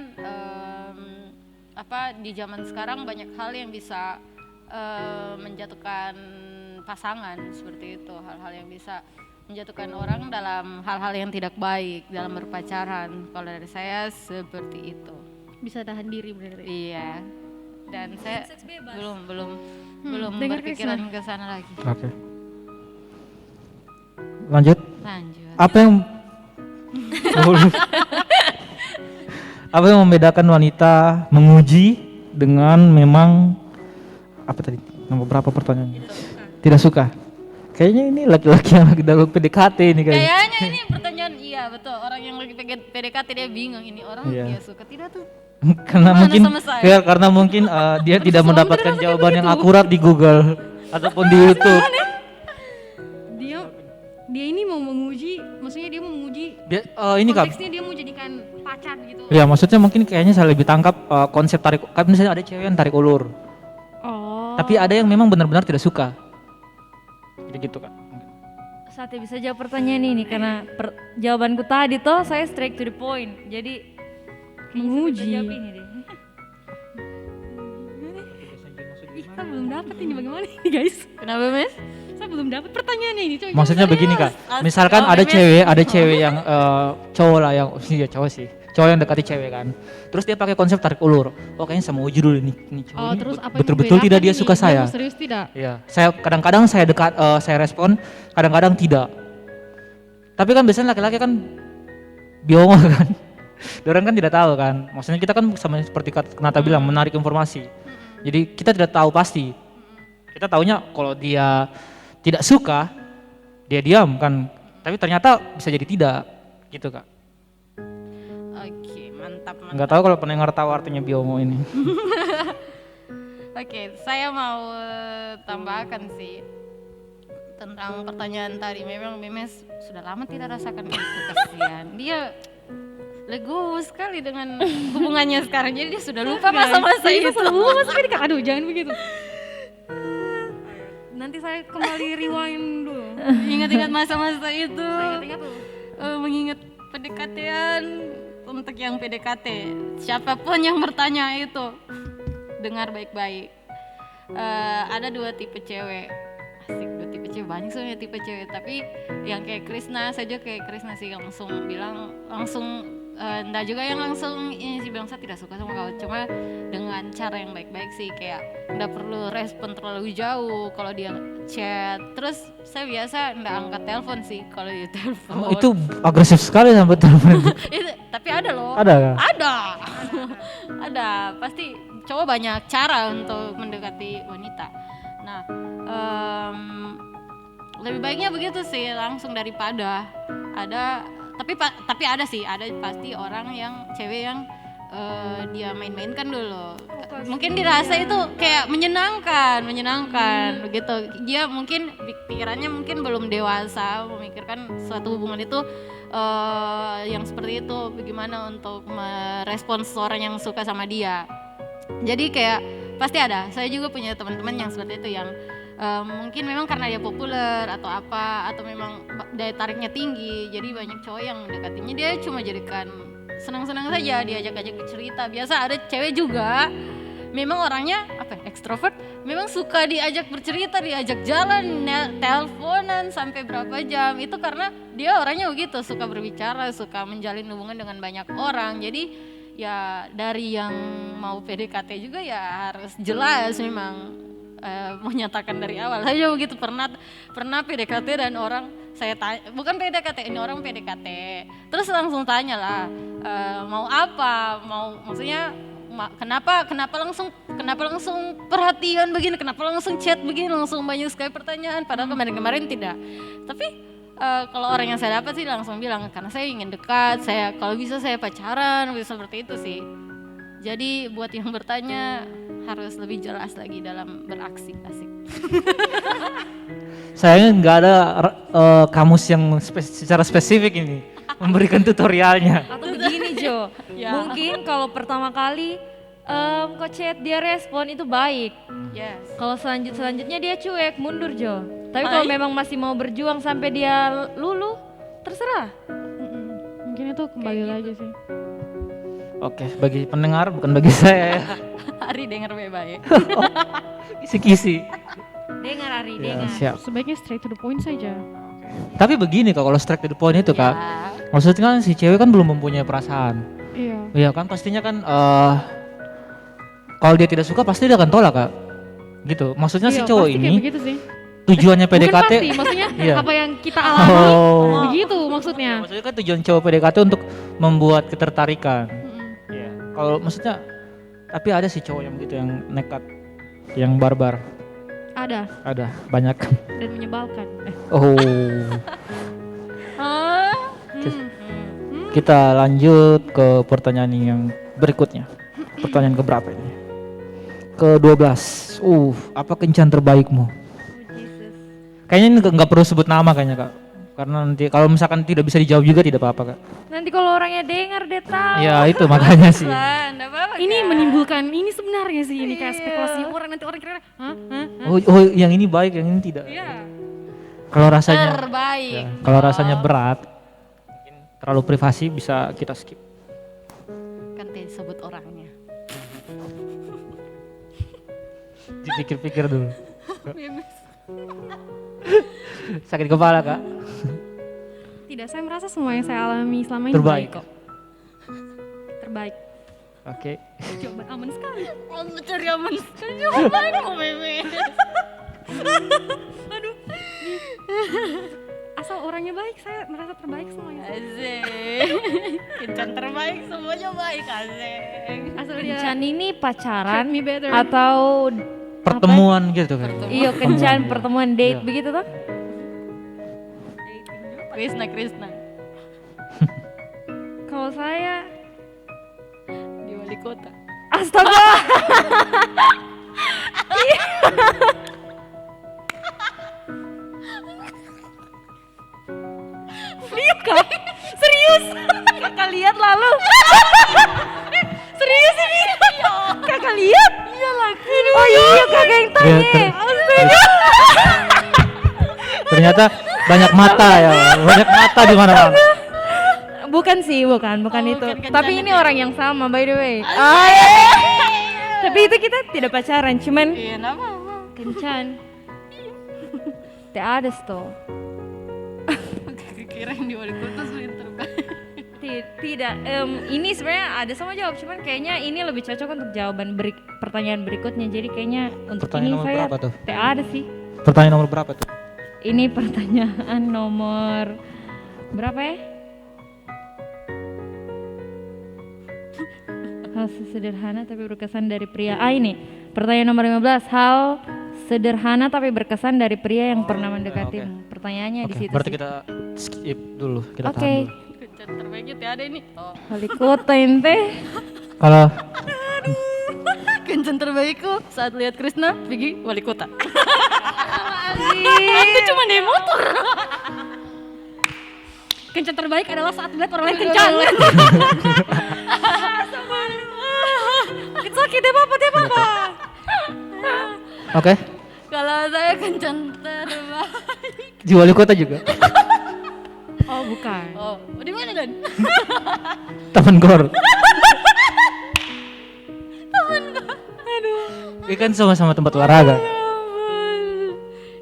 [SPEAKER 3] di zaman sekarang banyak hal yang bisa menjatuhkan pasangan seperti itu, hal-hal yang bisa menjatuhkan orang dalam hal-hal yang tidak baik dalam berpacaran. Kalau dari saya seperti itu.
[SPEAKER 2] Bisa tahan diri bener.
[SPEAKER 3] Iya. Dan saya belum
[SPEAKER 2] dengar
[SPEAKER 3] berpikiran ke sana lagi.
[SPEAKER 1] Oke. Lanjut.
[SPEAKER 3] Lanjut.
[SPEAKER 1] Apa yang membedakan wanita menguji dengan memang apa tadi? Beberapa pertanyaan. Tidak suka. Kayaknya ini laki-laki yang lagi dalam PDKT ini kayaknya.
[SPEAKER 3] Kayaknya ini pertanyaan iya betul. Orang yang lagi PDKT dia bingung ini orang
[SPEAKER 1] Iya.
[SPEAKER 3] dia suka tidak tuh.
[SPEAKER 1] Karena
[SPEAKER 3] Gimana
[SPEAKER 1] mungkin
[SPEAKER 3] sama saya?
[SPEAKER 1] karena mungkin dia tidak mendapatkan jawaban yang akurat di Google ataupun di YouTube.
[SPEAKER 2] Dia ini mau menguji, maksudnya dia mau menguji
[SPEAKER 1] Ini Kak.
[SPEAKER 2] konteksnya dia mau jadikan pacar gitu.
[SPEAKER 1] Ya maksudnya mungkin kayaknya saya lebih tangkap konsep tarik. Kan misalnya ada cewek yang tarik ulur.
[SPEAKER 2] Oh.
[SPEAKER 1] Tapi ada yang memang benar-benar tidak suka. Jadi gitu kan.
[SPEAKER 4] Sate bisa jawab pertanyaan ini karena jawabanku tadi toh saya straight to the point. Jadi
[SPEAKER 2] Menguji.
[SPEAKER 4] jawab ini deh.
[SPEAKER 2] Kita belum dapat ini bagaimana ini guys?
[SPEAKER 3] Kenapa Mas?
[SPEAKER 2] Saya belum dapat pertanyaannya ini. Coba
[SPEAKER 1] Maksudnya
[SPEAKER 2] jawab.
[SPEAKER 1] begini Kak.
[SPEAKER 3] Serius?
[SPEAKER 1] Misalkan
[SPEAKER 3] Oh,
[SPEAKER 1] ada
[SPEAKER 3] Memes.
[SPEAKER 1] cewek yang cowok lah yang iya cowok sih. Cowok yang dekati cewek kan. Terus dia pakai konsep tarik ulur. Oh kayaknya sama uji dulu nih cowok
[SPEAKER 2] Oh,
[SPEAKER 1] ini
[SPEAKER 2] terus apa yang
[SPEAKER 1] betul-betul
[SPEAKER 2] membedakan
[SPEAKER 1] tidak dia
[SPEAKER 2] ini?
[SPEAKER 1] suka saya.
[SPEAKER 2] Dia serius tidak?
[SPEAKER 1] Iya, saya kadang-kadang saya saya respon, kadang-kadang tidak. Tapi kan biasanya laki-laki kan biongo kan. Orang kan tidak tahu kan. Maksudnya kita kan sama seperti Nata bilang menarik informasi. Jadi kita tidak tahu pasti. Kita taunya kalau dia tidak suka, dia diam kan. Tapi ternyata bisa jadi tidak, gitu Kak.
[SPEAKER 3] Oke, mantap.
[SPEAKER 1] Nggak tahu kalau pendengar tahu artinya biongo ini.
[SPEAKER 3] Oke, saya mau tambahkan sih tentang pertanyaan tadi. Memang Memes sudah lama tidak rasakan itu, kasihan. Dia legowo sekali dengan hubungannya sekarang, jadi dia sudah lupa masa-masa
[SPEAKER 2] Iya,
[SPEAKER 3] itu.
[SPEAKER 2] sudah lupa masa PDKT. Aduh, jangan begitu. nanti saya kembali rewind dulu.
[SPEAKER 3] Ingat-ingat masa-masa itu.
[SPEAKER 2] Saya ingat tuh.
[SPEAKER 3] Mengingat PDKT-an untuk yang PDKT. Siapapun yang bertanya itu, dengar baik-baik. Ada 2 tipe cewek. Asik, 2 tipe cewek, banyak sebenarnya tipe cewek. Tapi yang kayak Krisna saja, kayak Krisna sih langsung bilang, enggak juga yang langsung ini sih bilang saya tidak suka sama kau, cuma dengan cara yang baik-baik sih, kayak enggak perlu respon terlalu jauh kalau dia chat. Terus saya biasa enggak angkat telepon sih kalau dia telepon.
[SPEAKER 1] Oh, itu agresif sekali sampai telepon.
[SPEAKER 3] Tapi ada loh.
[SPEAKER 1] Ada kan?
[SPEAKER 3] Ada. Pasti cowok banyak cara untuk mendekati wanita. Nah, lebih baiknya begitu sih, langsung daripada ada. Tapi ada sih, ada pasti orang yang cewek yang dia main-mainkan dulu. Mungkin dirasa itu kayak menyenangkan begitu. Dia mungkin pikirannya mungkin belum dewasa memikirkan suatu hubungan itu yang seperti itu, bagaimana untuk merespons seseorang yang suka sama dia. Jadi kayak pasti ada. Saya juga punya teman-teman yang seperti itu, yang mungkin memang karena dia populer atau apa, atau memang daya tariknya tinggi, jadi banyak cowok yang mendekatinya dia cuma jadikan senang-senang saja, diajak-ajak cerita. Biasa ada cewek juga memang orangnya ekstrovert, memang suka diajak bercerita, diajak jalan, teleponan sampai berapa jam. Itu karena dia orangnya begitu, suka berbicara, suka menjalin hubungan dengan banyak orang. Jadi ya dari yang mau PDKT juga ya harus jelas memang menyatakan dari awal. Saya juga begitu, pernah PDKT dan orang saya tanya, bukan PDKT, ini orang PDKT, terus langsung tanya lah mau apa, maksudnya kenapa langsung perhatian begini, kenapa langsung chat begini, langsung banyak sekali pertanyaan, padahal kemarin tidak. Tapi kalau orang yang saya dapat sih langsung bilang, karena saya ingin dekat, saya kalau bisa saya pacaran, bisa seperti itu sih. Jadi buat yang bertanya harus lebih jelas lagi dalam beraksi. Asik.
[SPEAKER 1] Sayangnya nggak ada kamus yang secara spesifik ini memberikan tutorialnya.
[SPEAKER 4] Atau begini Jo,
[SPEAKER 3] Ya.
[SPEAKER 4] mungkin kalau pertama kali kok chat dia respon itu baik.
[SPEAKER 3] Yes.
[SPEAKER 4] Kalau selanjutnya dia cuek, mundur Jo. Tapi kalau memang masih mau berjuang sampai dia luluh, terserah.
[SPEAKER 2] Mungkin itu kembali lagi sih.
[SPEAKER 1] Oke, bagi pendengar bukan bagi saya ya.
[SPEAKER 3] Ari dengar baik-baik.
[SPEAKER 1] Kisi-kisi.
[SPEAKER 4] Dengar Ari,
[SPEAKER 1] Ya,
[SPEAKER 4] dengar.
[SPEAKER 1] siap.
[SPEAKER 2] Sebaiknya straight to the point saja.
[SPEAKER 1] Tapi begini Kak, kalau straight to the point itu Kak, maksudnya kan si cewek kan belum mempunyai perasaan.
[SPEAKER 2] Iya.
[SPEAKER 1] Iya kan, pastinya kan kalau dia tidak suka pasti dia akan tolak Kak. Gitu. Maksudnya si cowok
[SPEAKER 2] pasti
[SPEAKER 1] ini
[SPEAKER 2] kayak begitu sih.
[SPEAKER 1] tujuannya
[SPEAKER 2] Bukan
[SPEAKER 1] PDKT.
[SPEAKER 2] pasti, maksudnya
[SPEAKER 1] Iya.
[SPEAKER 2] apa yang kita alami begitu maksudnya.
[SPEAKER 1] Maksudnya kan tujuan cowok PDKT untuk membuat ketertarikan. Iya. Kalau maksudnya, tapi ada sih cowok yang begitu, yang nekat, yang barbar. Ada banyak.
[SPEAKER 2] Dan menyebalkan.
[SPEAKER 1] Oh. Kita lanjut ke pertanyaan yang berikutnya. Pertanyaan keberapa ini? Ke-12. Apa kencan terbaikmu? Kayaknya ini nggak perlu sebut nama kayaknya Kak. Karena nanti kalau misalkan tidak bisa dijawab juga tidak apa-apa Kak.
[SPEAKER 4] Nanti kalau orangnya dengar dia tahu.
[SPEAKER 1] Ya itu makanya sih.
[SPEAKER 3] Enggak apa-apa.
[SPEAKER 2] Ini menimbulkan, ini sebenarnya sih ini kayak spekulasi orang, nanti orang kira, hah?
[SPEAKER 1] Oh, yang ini baik, yang ini tidak.
[SPEAKER 2] Iya.
[SPEAKER 1] Kalau rasanya
[SPEAKER 3] Terbaik.
[SPEAKER 1] ya, kalau rasanya berat, mungkin terlalu privasi bisa kita skip.
[SPEAKER 3] Kan disebut orangnya.
[SPEAKER 1] Dipikir-pikir dulu. Sakit kepala Kak.
[SPEAKER 2] Tidak, saya merasa semua yang saya alami selama ini
[SPEAKER 1] Terbaik.
[SPEAKER 2] baik kok. Terbaik.
[SPEAKER 1] Oke.
[SPEAKER 2] Jawaban aman sekali.
[SPEAKER 3] Mencari aman sekali jawabannya Meme.
[SPEAKER 2] Aduh. Asal orangnya baik, saya merasa terbaik semuanya.
[SPEAKER 3] Asik. Kencan terbaik, semuanya baik. Asik.
[SPEAKER 2] Asal dia
[SPEAKER 4] Kencan ini pacaran
[SPEAKER 2] treat me better.
[SPEAKER 4] atau
[SPEAKER 1] Pertemuan gitu kan.
[SPEAKER 4] iya kencan pertemuan date
[SPEAKER 1] Iya.
[SPEAKER 4] begitu toh?
[SPEAKER 3] Krisna.
[SPEAKER 2] Kalau saya
[SPEAKER 3] Di wali kota.
[SPEAKER 4] Astaga. Serius? Kakak lihat lalu. Serius ini? Kakak lihat? Iya lagi. Oh iya kakak yang tanya.
[SPEAKER 1] Astaga. Ternyata banyak mata ya, banyak mata di mana-mana.
[SPEAKER 4] Bukan sih, bukan itu.
[SPEAKER 3] bukan
[SPEAKER 4] Tapi
[SPEAKER 3] kencan
[SPEAKER 4] ini
[SPEAKER 3] itu.
[SPEAKER 4] orang yang sama by the way. Tapi itu kita tidak pacaran, cuman
[SPEAKER 3] Iya, nama.
[SPEAKER 4] kencan. Tidak ada tuh.
[SPEAKER 3] Kira yang di wali kota sulit terbaik.
[SPEAKER 4] Tidak, ini sebenarnya ada sama jawab, cuman kayaknya ini lebih cocok untuk jawaban pertanyaan berikutnya. Jadi kayaknya untuk
[SPEAKER 1] Pertanyaan
[SPEAKER 4] ini
[SPEAKER 1] nomor
[SPEAKER 4] saya
[SPEAKER 1] berapa tuh?
[SPEAKER 4] tidak ada sih.
[SPEAKER 1] Pertanyaan nomor berapa tuh?
[SPEAKER 4] Ini pertanyaan nomor berapa ya? Hal sederhana tapi berkesan dari pria. Ini pertanyaan nomor 15. Hal sederhana tapi berkesan dari pria yang pernah mendekatimu. Pertanyaannya di
[SPEAKER 1] Oke,
[SPEAKER 4] situ
[SPEAKER 1] berarti
[SPEAKER 4] sih.
[SPEAKER 1] kita skip dulu, kita
[SPEAKER 4] Oke.
[SPEAKER 1] tahan dulu.
[SPEAKER 3] Kencan terbaiknya tidak ada ini. Oh.
[SPEAKER 4] Wali kota ente.
[SPEAKER 1] Kalau
[SPEAKER 3] Kencan terbaikku saat lihat Krisna pergi wali kota.
[SPEAKER 2] Iya.
[SPEAKER 3] Itu cuma di motor.
[SPEAKER 2] Kencan terbaik adalah saat melihat orang lain kencan. It's okay, dia apa?
[SPEAKER 1] oke,
[SPEAKER 3] Kalau saya kencan terbaik.
[SPEAKER 1] di wali kota juga.
[SPEAKER 4] Oh, bukan.
[SPEAKER 3] Oh, di mana kan?
[SPEAKER 1] Taman Gor. Ini kan sama-sama tempat olahraga.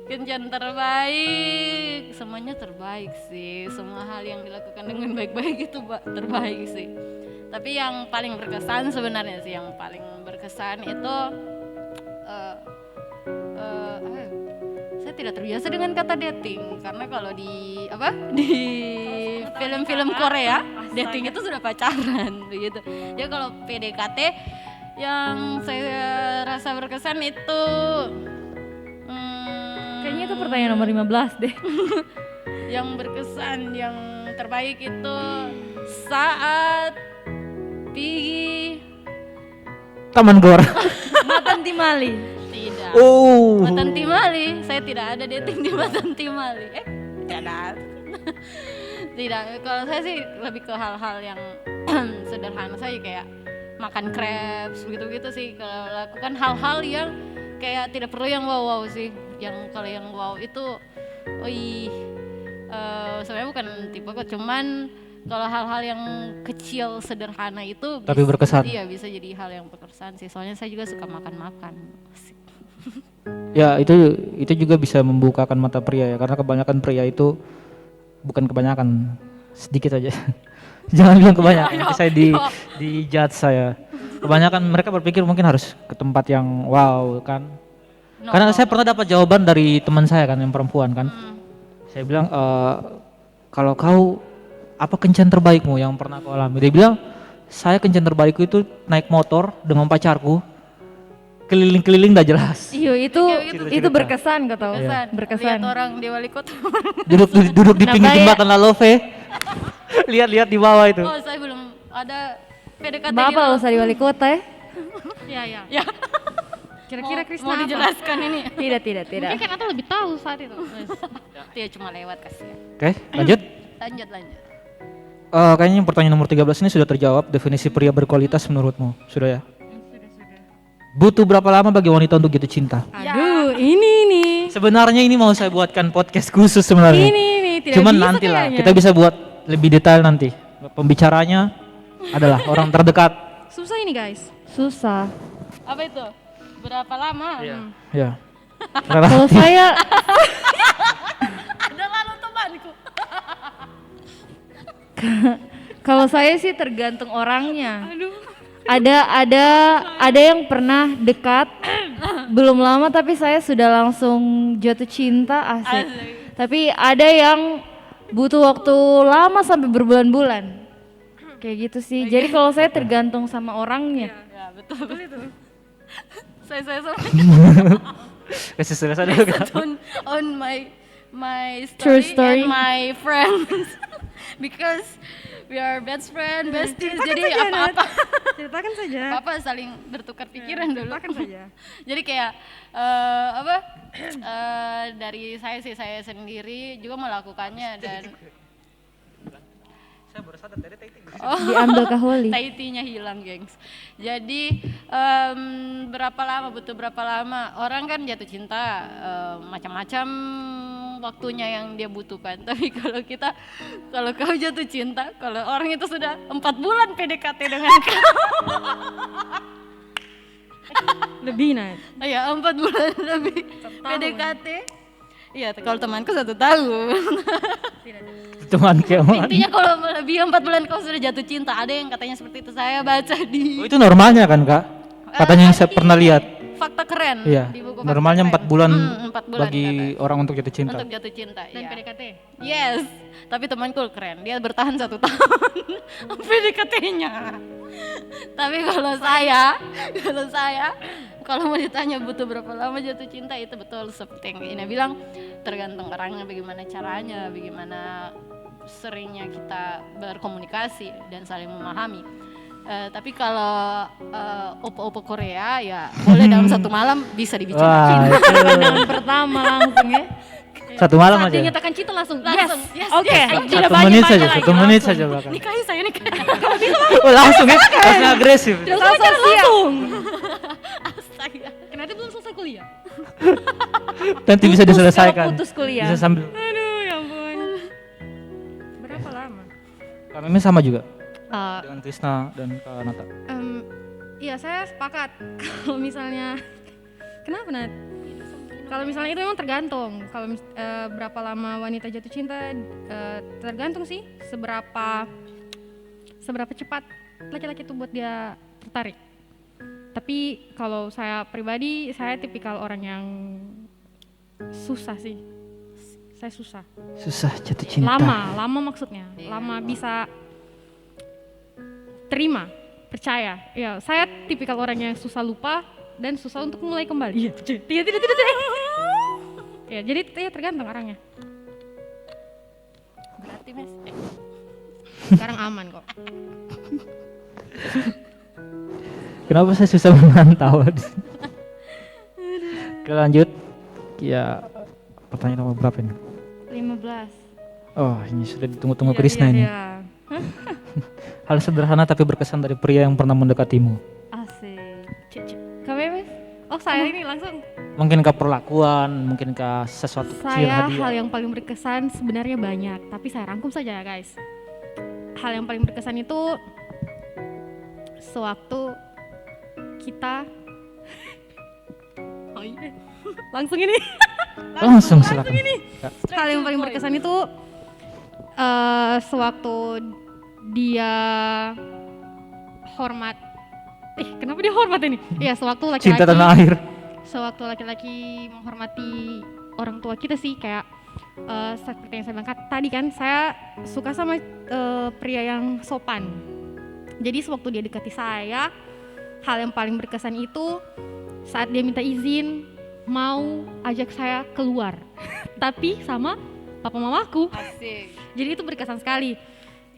[SPEAKER 3] Kencan terbaik, semuanya terbaik sih. Semua hal yang dilakukan dengan baik-baik itu terbaik sih. Tapi yang paling berkesan sebenarnya sih, yang paling berkesan itu apa ya? Saya tidak terbiasa dengan kata dating karena kalau di film-film Korea dating itu sudah pacaran begitu. Jadi kalau PDKT yang saya rasa berkesan itu
[SPEAKER 4] Kayaknya itu pertanyaan nomor 15 deh.
[SPEAKER 3] yang berkesan, yang terbaik itu saat pergi
[SPEAKER 1] Taman Gor.
[SPEAKER 4] Matan Timali.
[SPEAKER 3] tidak
[SPEAKER 1] Oh.
[SPEAKER 3] Matan Timali. Saya tidak ada dating di Matan Timali. Tidak. Tidak. Kalau saya sih lebih ke hal-hal yang sederhana saja kayak makan crepes begitu-begitu sih. Kalau lakukan hal-hal yang kayak tidak perlu yang wow sih. Yang kalau yang wow itu, sebenarnya bukan tipe kok, cuman kalau hal-hal yang kecil sederhana itu
[SPEAKER 1] Tapi berkesan.
[SPEAKER 3] Iya, bisa jadi hal yang berkesan sih. Soalnya saya juga suka makan-makan.
[SPEAKER 1] Ya itu juga bisa membukakan mata pria ya, karena kebanyakan pria itu bukan kebanyakan, sedikit aja. Jangan bilang kebanyakan, nanti saya di judge saya. Kebanyakan mereka berpikir mungkin harus ke tempat yang wow kan. Karena saya pernah dapat jawaban dari teman saya kan yang perempuan kan. Saya bilang kalau kau apa kencan terbaikmu yang pernah kau alami? Dia bilang saya kencan terbaikku itu naik motor dengan pacarku keliling-keliling dah jelas.
[SPEAKER 4] Iya, itu berkesan kau tahu.
[SPEAKER 3] Berkesan. Lihat orang di wali kota.
[SPEAKER 1] Duduk di pinggir
[SPEAKER 4] Namanya-
[SPEAKER 1] jembatan Lalove. Lihat-lihat di bawah itu.
[SPEAKER 3] Oh, saya belum ada PDKT
[SPEAKER 4] Bapak lo usah di wali kota ya?
[SPEAKER 2] Ya.
[SPEAKER 3] Ya,
[SPEAKER 2] Kira-kira Krisna
[SPEAKER 3] mau
[SPEAKER 2] apa?
[SPEAKER 3] dijelaskan ini.
[SPEAKER 4] Tidak.
[SPEAKER 2] Mungkin kan Atta lebih tahu saat itu.
[SPEAKER 3] Dia cuma lewat kasihan.
[SPEAKER 1] Oke, lanjut.
[SPEAKER 3] Lanjut.
[SPEAKER 1] Kayaknya pertanyaan nomor 13 ini sudah terjawab. Definisi pria berkualitas menurutmu sudah ya? Butuh berapa lama bagi wanita untuk jatuh cinta?
[SPEAKER 2] Aduh, ini nih.
[SPEAKER 1] Sebenarnya ini mau saya buatkan podcast khusus sebenarnya.
[SPEAKER 2] Ini nih, tidak
[SPEAKER 1] Cuman
[SPEAKER 2] bisa
[SPEAKER 1] nanti lah,
[SPEAKER 2] kayaknya.
[SPEAKER 1] kita bisa buat lebih detail nanti. Pembicaranya adalah orang terdekat.
[SPEAKER 2] Susah ini guys.
[SPEAKER 4] Susah.
[SPEAKER 3] Apa itu? Berapa lama?
[SPEAKER 1] Ya.
[SPEAKER 4] Kalau saya
[SPEAKER 3] Udah lalu temanku.
[SPEAKER 4] kalau saya sih tergantung orangnya. Ada yang pernah dekat belum lama tapi saya sudah langsung jatuh cinta asik. Tapi ada yang butuh waktu lama sampai berbulan-bulan. Kayak gitu sih. Jadi kalau saya tergantung sama orangnya.
[SPEAKER 3] Ya, betul itu. Saya
[SPEAKER 1] Kasih selesai dulu kan?
[SPEAKER 3] on my
[SPEAKER 4] True
[SPEAKER 3] story,
[SPEAKER 4] story.
[SPEAKER 3] and my friends because we are best friend, besties. Jadi apa-apa
[SPEAKER 2] Ceritakan saja.
[SPEAKER 3] apa saling bertukar pikiran dulu.
[SPEAKER 2] Ceritakan saja.
[SPEAKER 3] Jadi kayak dari saya sendiri juga melakukannya dan
[SPEAKER 4] Diambil ke Holly.
[SPEAKER 3] Taitinya hilang, gengs. Jadi butuh berapa lama? Orang kan jatuh cinta macam-macam memang waktunya yang dia butuhkan. Tapi kalau kau jatuh cinta, kalau orang itu sudah 4 bulan PDKT dengan kau,
[SPEAKER 2] Lebih Nat.
[SPEAKER 3] ya 4 bulan lebih PDKT. Iya, kalau temanku 1 tahun.
[SPEAKER 1] Teman kayak
[SPEAKER 3] Intinya kalau lebih 4 bulan kau sudah jatuh cinta. Ada yang katanya seperti itu, saya baca di
[SPEAKER 1] Oh, itu normalnya kan Kak? Katanya yang saya pernah lihat.
[SPEAKER 3] Fakta Keren.
[SPEAKER 1] Iya.
[SPEAKER 3] Di buku Fakta
[SPEAKER 1] Normalnya
[SPEAKER 3] Keren.
[SPEAKER 1] 4 bulan
[SPEAKER 3] 4 bulan
[SPEAKER 1] bagi
[SPEAKER 3] kata.
[SPEAKER 1] orang untuk jatuh cinta.
[SPEAKER 3] Untuk jatuh cinta.
[SPEAKER 2] Dan
[SPEAKER 3] Iya.
[SPEAKER 2] PDKT.
[SPEAKER 3] Yes, tapi temanku keren, dia bertahan 1 tahun PDKT-nya. Tapi kalau mau ditanya butuh berapa lama jatuh cinta, itu betul seperti yang Ina bilang, tergantung orangnya, bagaimana caranya, bagaimana seringnya kita berkomunikasi dan saling memahami. Tapi kalau opo-opo Korea ya boleh dalam 1 malam bisa dibicarakan.
[SPEAKER 1] Wah, itu
[SPEAKER 2] Pandangan pertama langsung ya.
[SPEAKER 1] 1 malam
[SPEAKER 2] Saat
[SPEAKER 1] aja.
[SPEAKER 2] dia nyatakan cinta langsung.
[SPEAKER 3] Langsung,
[SPEAKER 2] Yes.
[SPEAKER 3] yes,
[SPEAKER 2] Oke.
[SPEAKER 3] yes.
[SPEAKER 2] Tidak
[SPEAKER 1] 1
[SPEAKER 2] banyak
[SPEAKER 1] menit saja,
[SPEAKER 2] lagi.
[SPEAKER 1] 1 menit saja bahkan.
[SPEAKER 3] Nikahi saya nikahi.
[SPEAKER 1] Oh, langsung ya, langsung agresif.
[SPEAKER 2] Tidak usah pacaran langsung.
[SPEAKER 3] Astaga.
[SPEAKER 2] Kenapa belum selesai kuliah?
[SPEAKER 1] Nanti bisa
[SPEAKER 2] Putus
[SPEAKER 1] diselesaikan.
[SPEAKER 2] kalau putus kuliah.
[SPEAKER 1] Bisa sambil.
[SPEAKER 2] Aduh, ya ampun. Berapa lama?
[SPEAKER 1] Kami sama juga
[SPEAKER 2] Eh,
[SPEAKER 1] dengan Krisna dan Kak Nata.
[SPEAKER 2] Iya, saya sepakat. Kalau misalnya kenapa Nat? Kalau misalnya itu memang tergantung. Kalau berapa lama wanita jatuh cinta, tergantung sih seberapa cepat laki-laki itu buat dia tertarik. Tapi kalau saya pribadi, saya tipikal orang yang susah sih. Saya susah.
[SPEAKER 1] Susah jatuh cinta.
[SPEAKER 2] Lama maksudnya. Lama bisa terima, percaya. Ya, saya tipikal orang yang susah lupa dan susah untuk mulai kembali. Iya, tidak. Ya, jadi ya tergantung orangnya.
[SPEAKER 3] Berarti Mas.
[SPEAKER 2] Sekarang aman kok.
[SPEAKER 1] Kenapa saya susah memantau di sini? Oke, lanjut. Ya, pertanyaan nomor berapa ini?
[SPEAKER 4] 15.
[SPEAKER 1] Oh, ini sudah ditunggu-tunggu
[SPEAKER 2] Iya,
[SPEAKER 1] Krisna ini.
[SPEAKER 2] iya.
[SPEAKER 1] Hal sederhana tapi berkesan dari pria yang pernah mendekatimu.
[SPEAKER 4] Asik. Kamu ya, Mas?
[SPEAKER 2] Oh, saya ini langsung.
[SPEAKER 1] Mungkinkah perlakuan, mungkinkah sesuatu kecil
[SPEAKER 2] Saya
[SPEAKER 1] hadiah?
[SPEAKER 2] hal yang paling berkesan sebenarnya banyak, tapi saya rangkum saja ya guys. Hal yang paling berkesan itu sewaktu kita oh iya. Langsung ini.
[SPEAKER 1] Langsung silakan. Kak.
[SPEAKER 2] Hal yang paling berkesan itu sewaktu dia hormat. Kenapa dia hormat ini? Iya, sewaktu laki-laki.
[SPEAKER 1] Cinta tanah air.
[SPEAKER 2] Sewaktu laki-laki menghormati orang tua kita sih, kayak seperti yang saya bilang tadi kan, saya suka sama pria yang sopan. Jadi sewaktu dia dekati saya, hal yang paling berkesan itu saat dia minta izin mau ajak saya keluar, tapi sama papa mamaku.
[SPEAKER 3] Asik.
[SPEAKER 2] Jadi itu berkesan sekali.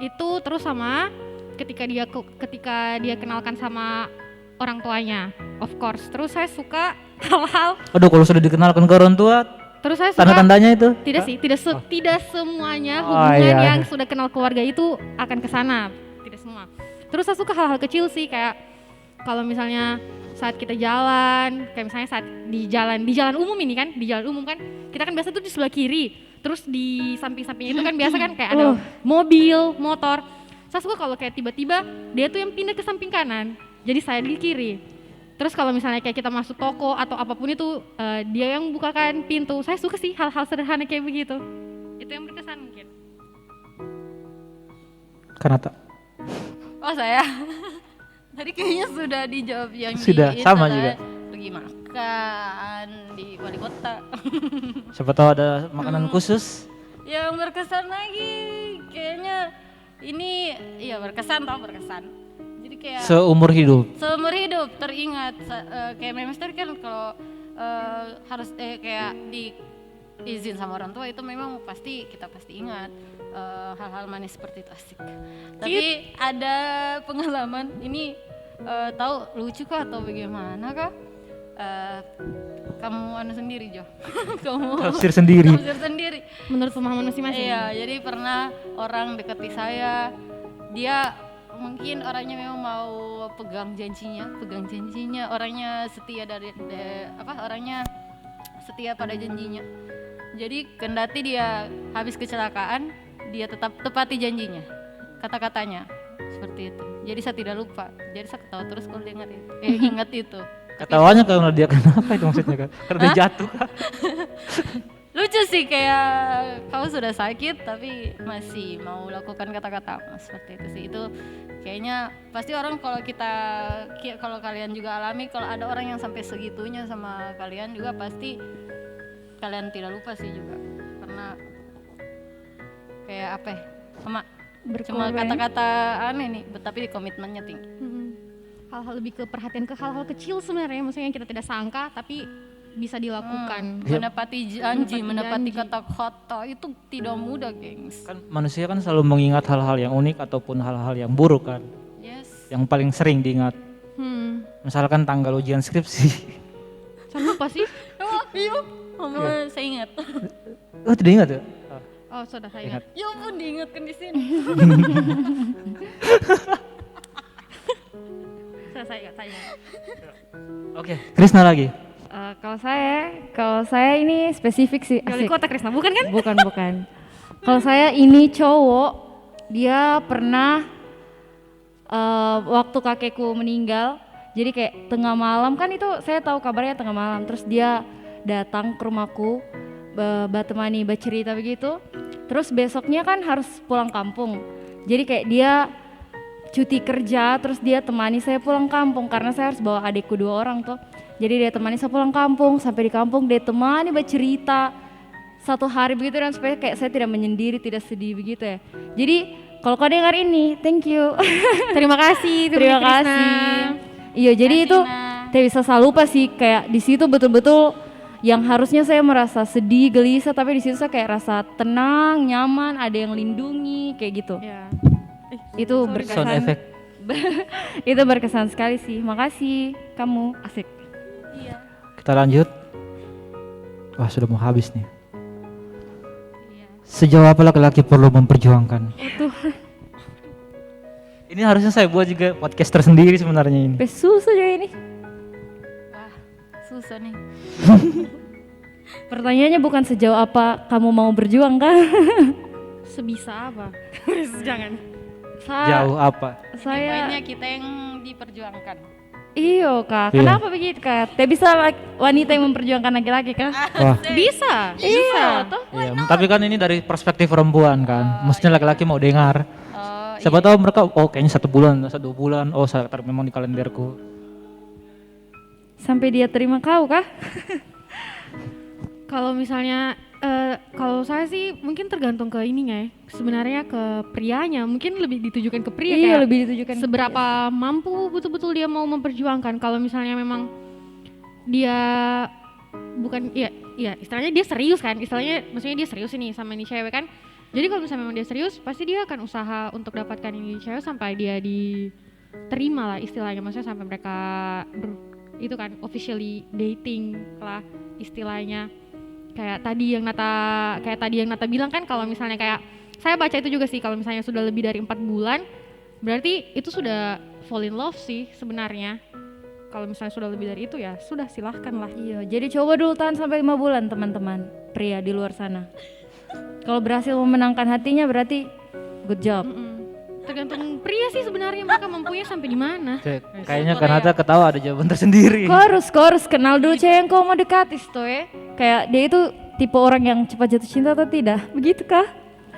[SPEAKER 2] Itu terus sama ketika dia kenalkan sama orang tuanya, of course. Terus saya suka hal-hal.
[SPEAKER 1] Aduh, kalau sudah dikenalkan ke orang tua,
[SPEAKER 2] Terus saya suka.
[SPEAKER 1] tanda-tandanya itu?
[SPEAKER 2] Tidak sih, tidak semuanya
[SPEAKER 1] Oh,
[SPEAKER 2] hubungan
[SPEAKER 1] iya.
[SPEAKER 2] yang sudah kenal keluarga itu akan ke sana. Tidak semua. Terus saya suka hal-hal kecil sih, kayak kalau misalnya saat kita jalan, kayak misalnya saat di jalan umum ini kan, di jalan umum kan, kita kan biasa tuh di sebelah kiri. Terus di samping-samping itu kan biasa kan kayak ada mobil, motor. Saya suka kalau kayak tiba-tiba dia tuh yang pindah ke samping kanan, jadi saya di kiri. Terus kalau misalnya kayak kita masuk toko atau apapun itu, dia yang bukakan pintu. Saya suka sih hal-hal sederhana kayak begitu. Itu yang berkesan mungkin.
[SPEAKER 1] Kanata.
[SPEAKER 3] Oh saya. Tadi kayaknya sudah dijawab yang
[SPEAKER 1] Sudah,
[SPEAKER 3] di
[SPEAKER 1] sama
[SPEAKER 3] itu
[SPEAKER 1] juga.
[SPEAKER 3] lah. Pergi makan di wali kota.
[SPEAKER 1] Siapa tahu ada makanan khusus.
[SPEAKER 3] Yang berkesan lagi kayaknya ini ya berkesan jadi kayak
[SPEAKER 1] Seumur hidup.
[SPEAKER 3] seumur hidup teringat kayak memang tadi kan kalau harus kayak di izin sama orang tua itu memang kita pasti ingat hal-hal manis seperti itu asik. Tapi ada pengalaman ini tahu lucu kah atau bagaimana kah? Kamu anu sendiri Jo. Kamu
[SPEAKER 1] Tafsir sendiri.
[SPEAKER 3] tafsir sendiri.
[SPEAKER 2] Menurut pemahaman masing-masing.
[SPEAKER 3] Iya, jadi pernah orang dekati saya, dia mungkin orangnya memang mau pegang janjinya, orangnya setia orangnya setia pada janjinya. Jadi kendati dia habis kecelakaan, dia tetap tepati janjinya, kata-katanya seperti itu. Jadi saya tidak lupa. Jadi saya ketawa terus kalau dengar itu, ingat itu.
[SPEAKER 1] Ketawanya karena dia kenapa itu maksudnya kan? Karena dia jatuh kan?
[SPEAKER 3] Lucu sih, kayak kamu sudah sakit tapi masih mau lakukan kata-kata seperti itu sih. Itu kayaknya pasti orang kalau kalian juga alami, kalau ada orang yang sampai segitunya sama kalian juga pasti kalian tidak lupa sih juga, karena kayak apa ya, cuma
[SPEAKER 4] Berkorban.
[SPEAKER 3] kata-kata aneh nih, tapi komitmennya tinggi.
[SPEAKER 2] Hal-hal lebih ke perhatian ke hal-hal kecil sebenarnya, maksudnya yang kita tidak sangka tapi bisa dilakukan.
[SPEAKER 3] Menepati janji, menepati
[SPEAKER 2] janji.
[SPEAKER 3] kata-kata itu tidak mudah, gengs.
[SPEAKER 1] Kan manusia kan selalu mengingat hal-hal yang unik ataupun hal-hal yang buruk kan.
[SPEAKER 3] Yes.
[SPEAKER 1] Yang paling sering diingat. Misalkan tanggal ujian skripsi.
[SPEAKER 2] Saya lupa sih.
[SPEAKER 3] Oh, iya. Saya ingat.
[SPEAKER 1] Oh tidak ingat ya?
[SPEAKER 2] Oh, sudah saya ingat.
[SPEAKER 3] Ya ampun, diingatkan di sini.
[SPEAKER 2] Saya ingat.
[SPEAKER 1] Oke, Krisna lagi.
[SPEAKER 4] Kalau saya ini spesifik sih.
[SPEAKER 2] Gali
[SPEAKER 4] Asik.
[SPEAKER 2] kota Krisna, bukan kan?
[SPEAKER 4] Bukan. Kalau saya ini cowok, dia pernah waktu kakekku meninggal, jadi kayak tengah malam kan itu saya tahu kabarnya tengah malam, terus dia datang ke rumahku, batemani, bercerita begitu. Terus besoknya kan harus pulang kampung, jadi kayak dia cuti kerja, terus dia temani saya pulang kampung karena saya harus bawa adikku 2 orang tuh. Jadi dia temani saya pulang kampung, sampai di kampung dia temani bercerita 1 hari begitu, dan supaya kayak saya tidak menyendiri, tidak sedih begitu ya. Jadi kalau kau dengar ini, thank you.
[SPEAKER 2] Terima kasih.
[SPEAKER 4] Terima kasih. Iya, jadi itu tidak bisa saya lupa sih, kayak di situ betul-betul yang harusnya saya merasa sedih, gelisah, tapi di situ saya kayak rasa tenang, nyaman, ada yang lindungi, kayak gitu.
[SPEAKER 2] Ya.
[SPEAKER 4] Itu
[SPEAKER 1] Sound
[SPEAKER 4] berkesan.
[SPEAKER 1] effect.
[SPEAKER 4] Itu berkesan sekali sih. Makasih kamu. Asik.
[SPEAKER 1] Kita lanjut. Wah sudah mau habis nih. Sejauh apa laki-laki perlu memperjuangkan? Ini harusnya saya buat juga podcast tersendiri sebenarnya ini.
[SPEAKER 4] Susah juga ini.
[SPEAKER 3] Wah, susah nih.
[SPEAKER 4] Pertanyaannya bukan sejauh apa kamu mau berjuang kan?
[SPEAKER 2] Sebisa apa? Jangan.
[SPEAKER 1] Jauh apa?
[SPEAKER 4] Saya
[SPEAKER 3] Pokoknya kita yang diperjuangkan.
[SPEAKER 4] iyo kak,
[SPEAKER 1] Iya.
[SPEAKER 4] kenapa begitu kak? Tidak bisa wanita yang memperjuangkan laki-laki kak?
[SPEAKER 1] Wah,
[SPEAKER 2] Bisa.
[SPEAKER 4] Iya, toh.
[SPEAKER 1] iya. Tapi kan ini dari perspektif perempuan kan. Maksudnya laki-laki mau dengar.
[SPEAKER 3] Oh,
[SPEAKER 1] Siapa tahu mereka, oh kayaknya 1 bulan, 2 bulan. Oh saya taruh memang di kalenderku.
[SPEAKER 4] Sampai dia terima kau kah?
[SPEAKER 2] Kalau misalnya kalau saya sih mungkin tergantung ke ininya ya. Sebenarnya ke prianya, mungkin lebih ditujukan ke pria
[SPEAKER 4] Iya,
[SPEAKER 2] kayak
[SPEAKER 4] lebih ditujukan ke
[SPEAKER 2] seberapa mampu betul-betul dia mau memperjuangkan. Kalau misalnya memang dia bukan iya istilahnya dia serius kan, istilahnya maksudnya dia serius ini sama ini cewek kan. Jadi kalau misalnya memang dia serius, pasti dia akan usaha untuk dapatkan ini cewek sampai dia diterima lah istilahnya, maksudnya sampai mereka itu kan officially dating lah istilahnya. Kayak tadi yang Nata bilang kan, kalau misalnya kayak saya baca itu juga sih, kalau misalnya sudah lebih dari 4 bulan berarti itu sudah fall in love sih sebenarnya. Kalau misalnya sudah lebih dari itu ya sudah, silahkan lah.
[SPEAKER 4] Iya, jadi coba dulu tahan sampai 5 bulan teman-teman pria di luar sana. Kalau berhasil memenangkan hatinya berarti good job.
[SPEAKER 2] Tergantung pria sih sebenarnya, mereka mampunya sampai di mana.
[SPEAKER 1] Kayaknya Kanata ketawa ada jawaban tersendiri.
[SPEAKER 4] Kau harus kenal dulu cewek yang kau mau dekati tuh ya. Kayak dia itu tipe orang yang cepat jatuh cinta atau tidak? Begitu kah?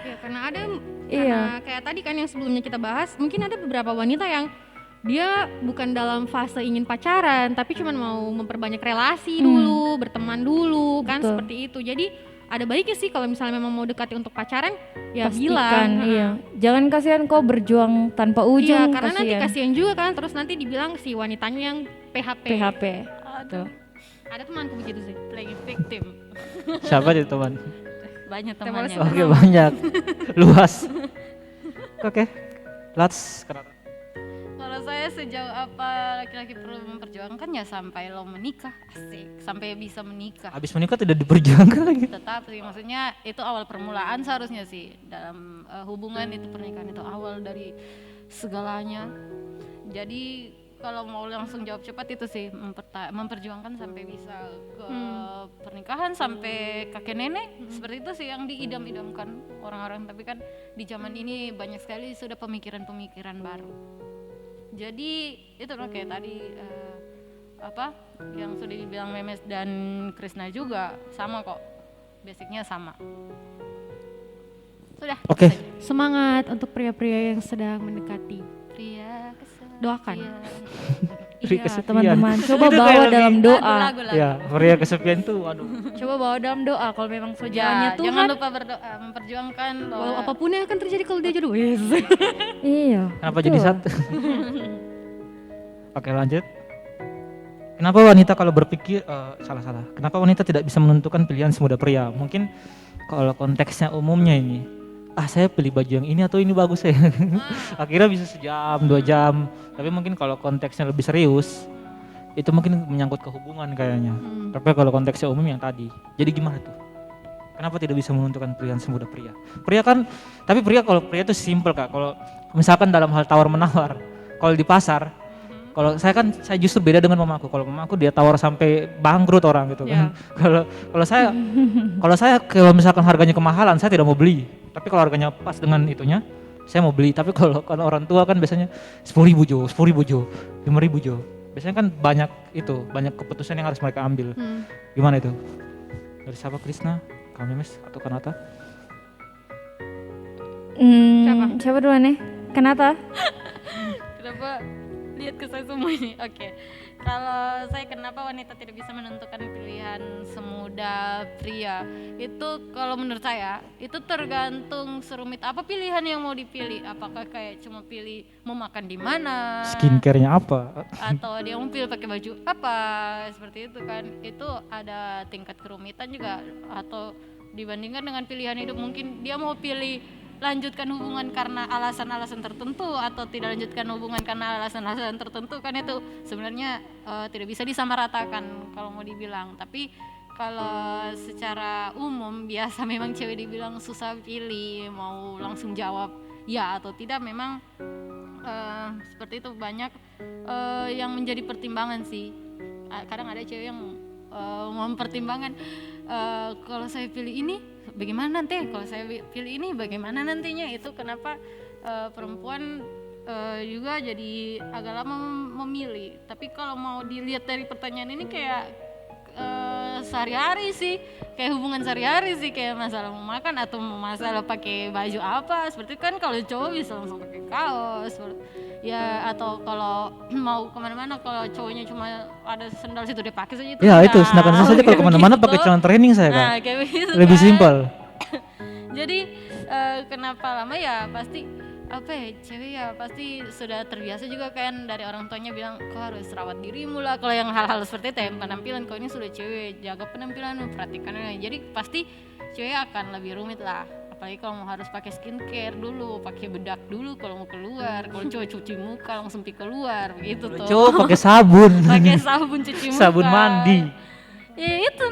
[SPEAKER 2] Ya karena ada
[SPEAKER 4] Iya.
[SPEAKER 2] karena kayak tadi kan yang sebelumnya kita bahas, mungkin ada beberapa wanita yang dia bukan dalam fase ingin pacaran, tapi cuma mau memperbanyak relasi dulu, berteman dulu kan,
[SPEAKER 4] Betul.
[SPEAKER 2] seperti itu. Jadi ada baiknya sih kalau misalnya memang mau dekati untuk pacaran, ya
[SPEAKER 4] Pastikan,
[SPEAKER 2] bilang.
[SPEAKER 4] iya. Jangan kasihan kau berjuang tanpa ujung.
[SPEAKER 2] Iya, karena nanti kasihan juga kan, terus nanti dibilang si wanitanya yang PHP.
[SPEAKER 4] PHP. Tuh.
[SPEAKER 2] Ada temanku begitu sih.
[SPEAKER 3] playing victim.
[SPEAKER 1] Siapa itu teman?
[SPEAKER 3] Banyak
[SPEAKER 2] Teman
[SPEAKER 3] temannya.
[SPEAKER 1] Oke banyak, luas. Oke, let's.
[SPEAKER 3] Kalau saya sejauh apa laki-laki perlu memperjuangkan, ya sampai lo menikah, asik, sampai bisa menikah.
[SPEAKER 1] Habis menikah tidak diperjuangkan lagi.
[SPEAKER 3] Tetap sih, maksudnya itu awal permulaan seharusnya sih dalam hubungan itu, pernikahan itu awal dari segalanya. Jadi kalau mau langsung jawab cepat itu sih memperjuangkan sampai bisa ke pernikahan sampai kakek nenek. Seperti itu sih yang diidam-idamkan orang-orang, tapi kan di zaman ini banyak sekali sudah pemikiran-pemikiran baru. Jadi itu loh kayak tadi apa yang sudah dibilang Memes dan Krisna juga sama kok, basicnya sama. Sudah.
[SPEAKER 1] Oke.
[SPEAKER 2] Semangat untuk pria-pria yang sedang mendekati.
[SPEAKER 3] Pria
[SPEAKER 2] Doakan.
[SPEAKER 1] Pria
[SPEAKER 4] Iya,
[SPEAKER 1] kesepian.
[SPEAKER 4] teman-teman, coba
[SPEAKER 1] Itu
[SPEAKER 4] bawa
[SPEAKER 1] kayak
[SPEAKER 4] dalam
[SPEAKER 1] lebih-
[SPEAKER 4] doa.
[SPEAKER 3] Lagu-lagu.
[SPEAKER 1] Ya, pria kesepian tuh, aduh.
[SPEAKER 4] Coba bawa dalam doa kalau memang so
[SPEAKER 3] Ya,
[SPEAKER 4] jalannya Tuhan.
[SPEAKER 3] jangan lupa berdoa, memperjuangkan bahwa
[SPEAKER 2] Walau apapun yang akan terjadi kalau dia jodoh. Yes.
[SPEAKER 4] Iya.
[SPEAKER 1] Kenapa
[SPEAKER 4] betul.
[SPEAKER 1] jadi satu? Oke, lanjut. Kenapa wanita kalau berpikir salah. Kenapa wanita tidak bisa menentukan pilihan semudah pria? Mungkin kalau konteksnya umumnya ini, saya pilih baju yang ini atau ini bagus ya. Akhirnya bisa sejam, 2 jam. Tapi mungkin kalau konteksnya lebih serius, itu mungkin menyangkut ke hubungan kayaknya. Tapi kalau konteksnya umum yang tadi, jadi gimana tuh? Kenapa tidak bisa menentukan pilihan semudah pria? Tapi kalau pria itu simple Kak. Kalau misalkan dalam hal tawar menawar, kalau di pasar, kalau saya justru beda dengan mamaku. Kalau mamaku dia tawar sampai bangkrut orang gitu kan. Kalau saya kalau misalkan harganya kemahalan, saya tidak mau beli. Tapi kalau harganya pas dengan itunya, saya mau beli. Tapi kalau orang tua kan biasanya 10.000 Jo, 5.000 Jo. Biasanya kan banyak keputusan yang harus mereka ambil. Gimana itu? Dari siapa, Krisna, kamu Mes atau Kanata?
[SPEAKER 4] Siapa duluan nih? Kenapa?
[SPEAKER 3] kenapa lihat ke saya semua ini. Oke. Kalau saya kenapa wanita tidak bisa menentukan pilihan semudah pria, itu kalau menurut saya itu tergantung serumit apa pilihan yang mau dipilih. Apakah kayak cuma pilih mau makan di mana,
[SPEAKER 1] Skincare-nya apa?
[SPEAKER 3] atau dia mau pilih pakai baju apa, seperti itu kan. Itu ada tingkat kerumitan juga, atau dibandingkan dengan pilihan hidup, mungkin dia mau pilih lanjutkan hubungan karena alasan-alasan tertentu atau tidak lanjutkan hubungan karena alasan-alasan tertentu, kan itu sebenarnya tidak bisa disamaratakan kalau mau dibilang. Tapi kalau secara umum biasa memang cewek dibilang susah pilih, mau langsung jawab ya atau tidak, memang seperti itu. Banyak yang menjadi pertimbangan sih. Kadang ada cewek yang mempertimbangkan, kalau saya pilih ini bagaimana nanti, kalau saya pilih ini bagaimana nantinya. Itu kenapa perempuan juga jadi agak lama memilih. Tapi kalau mau dilihat dari pertanyaan ini kayak sehari-hari sih, kayak hubungan sehari-hari sih, kayak masalah mau makan atau mau masalah pakai baju apa, seperti kan kalau cowok bisa langsung pakai kaos ya, atau kalau mau kemana-mana, kalau cowoknya cuma ada sendal situ dia pakai saja itu.
[SPEAKER 1] Ya itu, sedangkan saya saja kalau kemana-mana
[SPEAKER 3] gitu.
[SPEAKER 1] pakai celana training saya Kak.
[SPEAKER 3] Nah, kayak begitu
[SPEAKER 1] Lebih
[SPEAKER 3] kan.
[SPEAKER 1] simpel.
[SPEAKER 3] Jadi kenapa lama ya, pasti cewek ya pasti sudah terbiasa juga kan, dari orang tuanya bilang kau harus rawat dirimu lah. Kalau yang hal-hal seperti itu ya, penampilan, kau ini sudah cewek, jaga penampilanmu, perhatikan. Jadi pasti cewek akan lebih rumit lah, apalagi kalau mau harus pakai skincare dulu, pakai bedak dulu kalau mau keluar. Kalau cowok cuci muka langsung pergi keluar begitu tuh.
[SPEAKER 1] Cowok pakai sabun.
[SPEAKER 3] Pakai sabun cuci muka,
[SPEAKER 1] Sabun mandi.
[SPEAKER 3] ya itu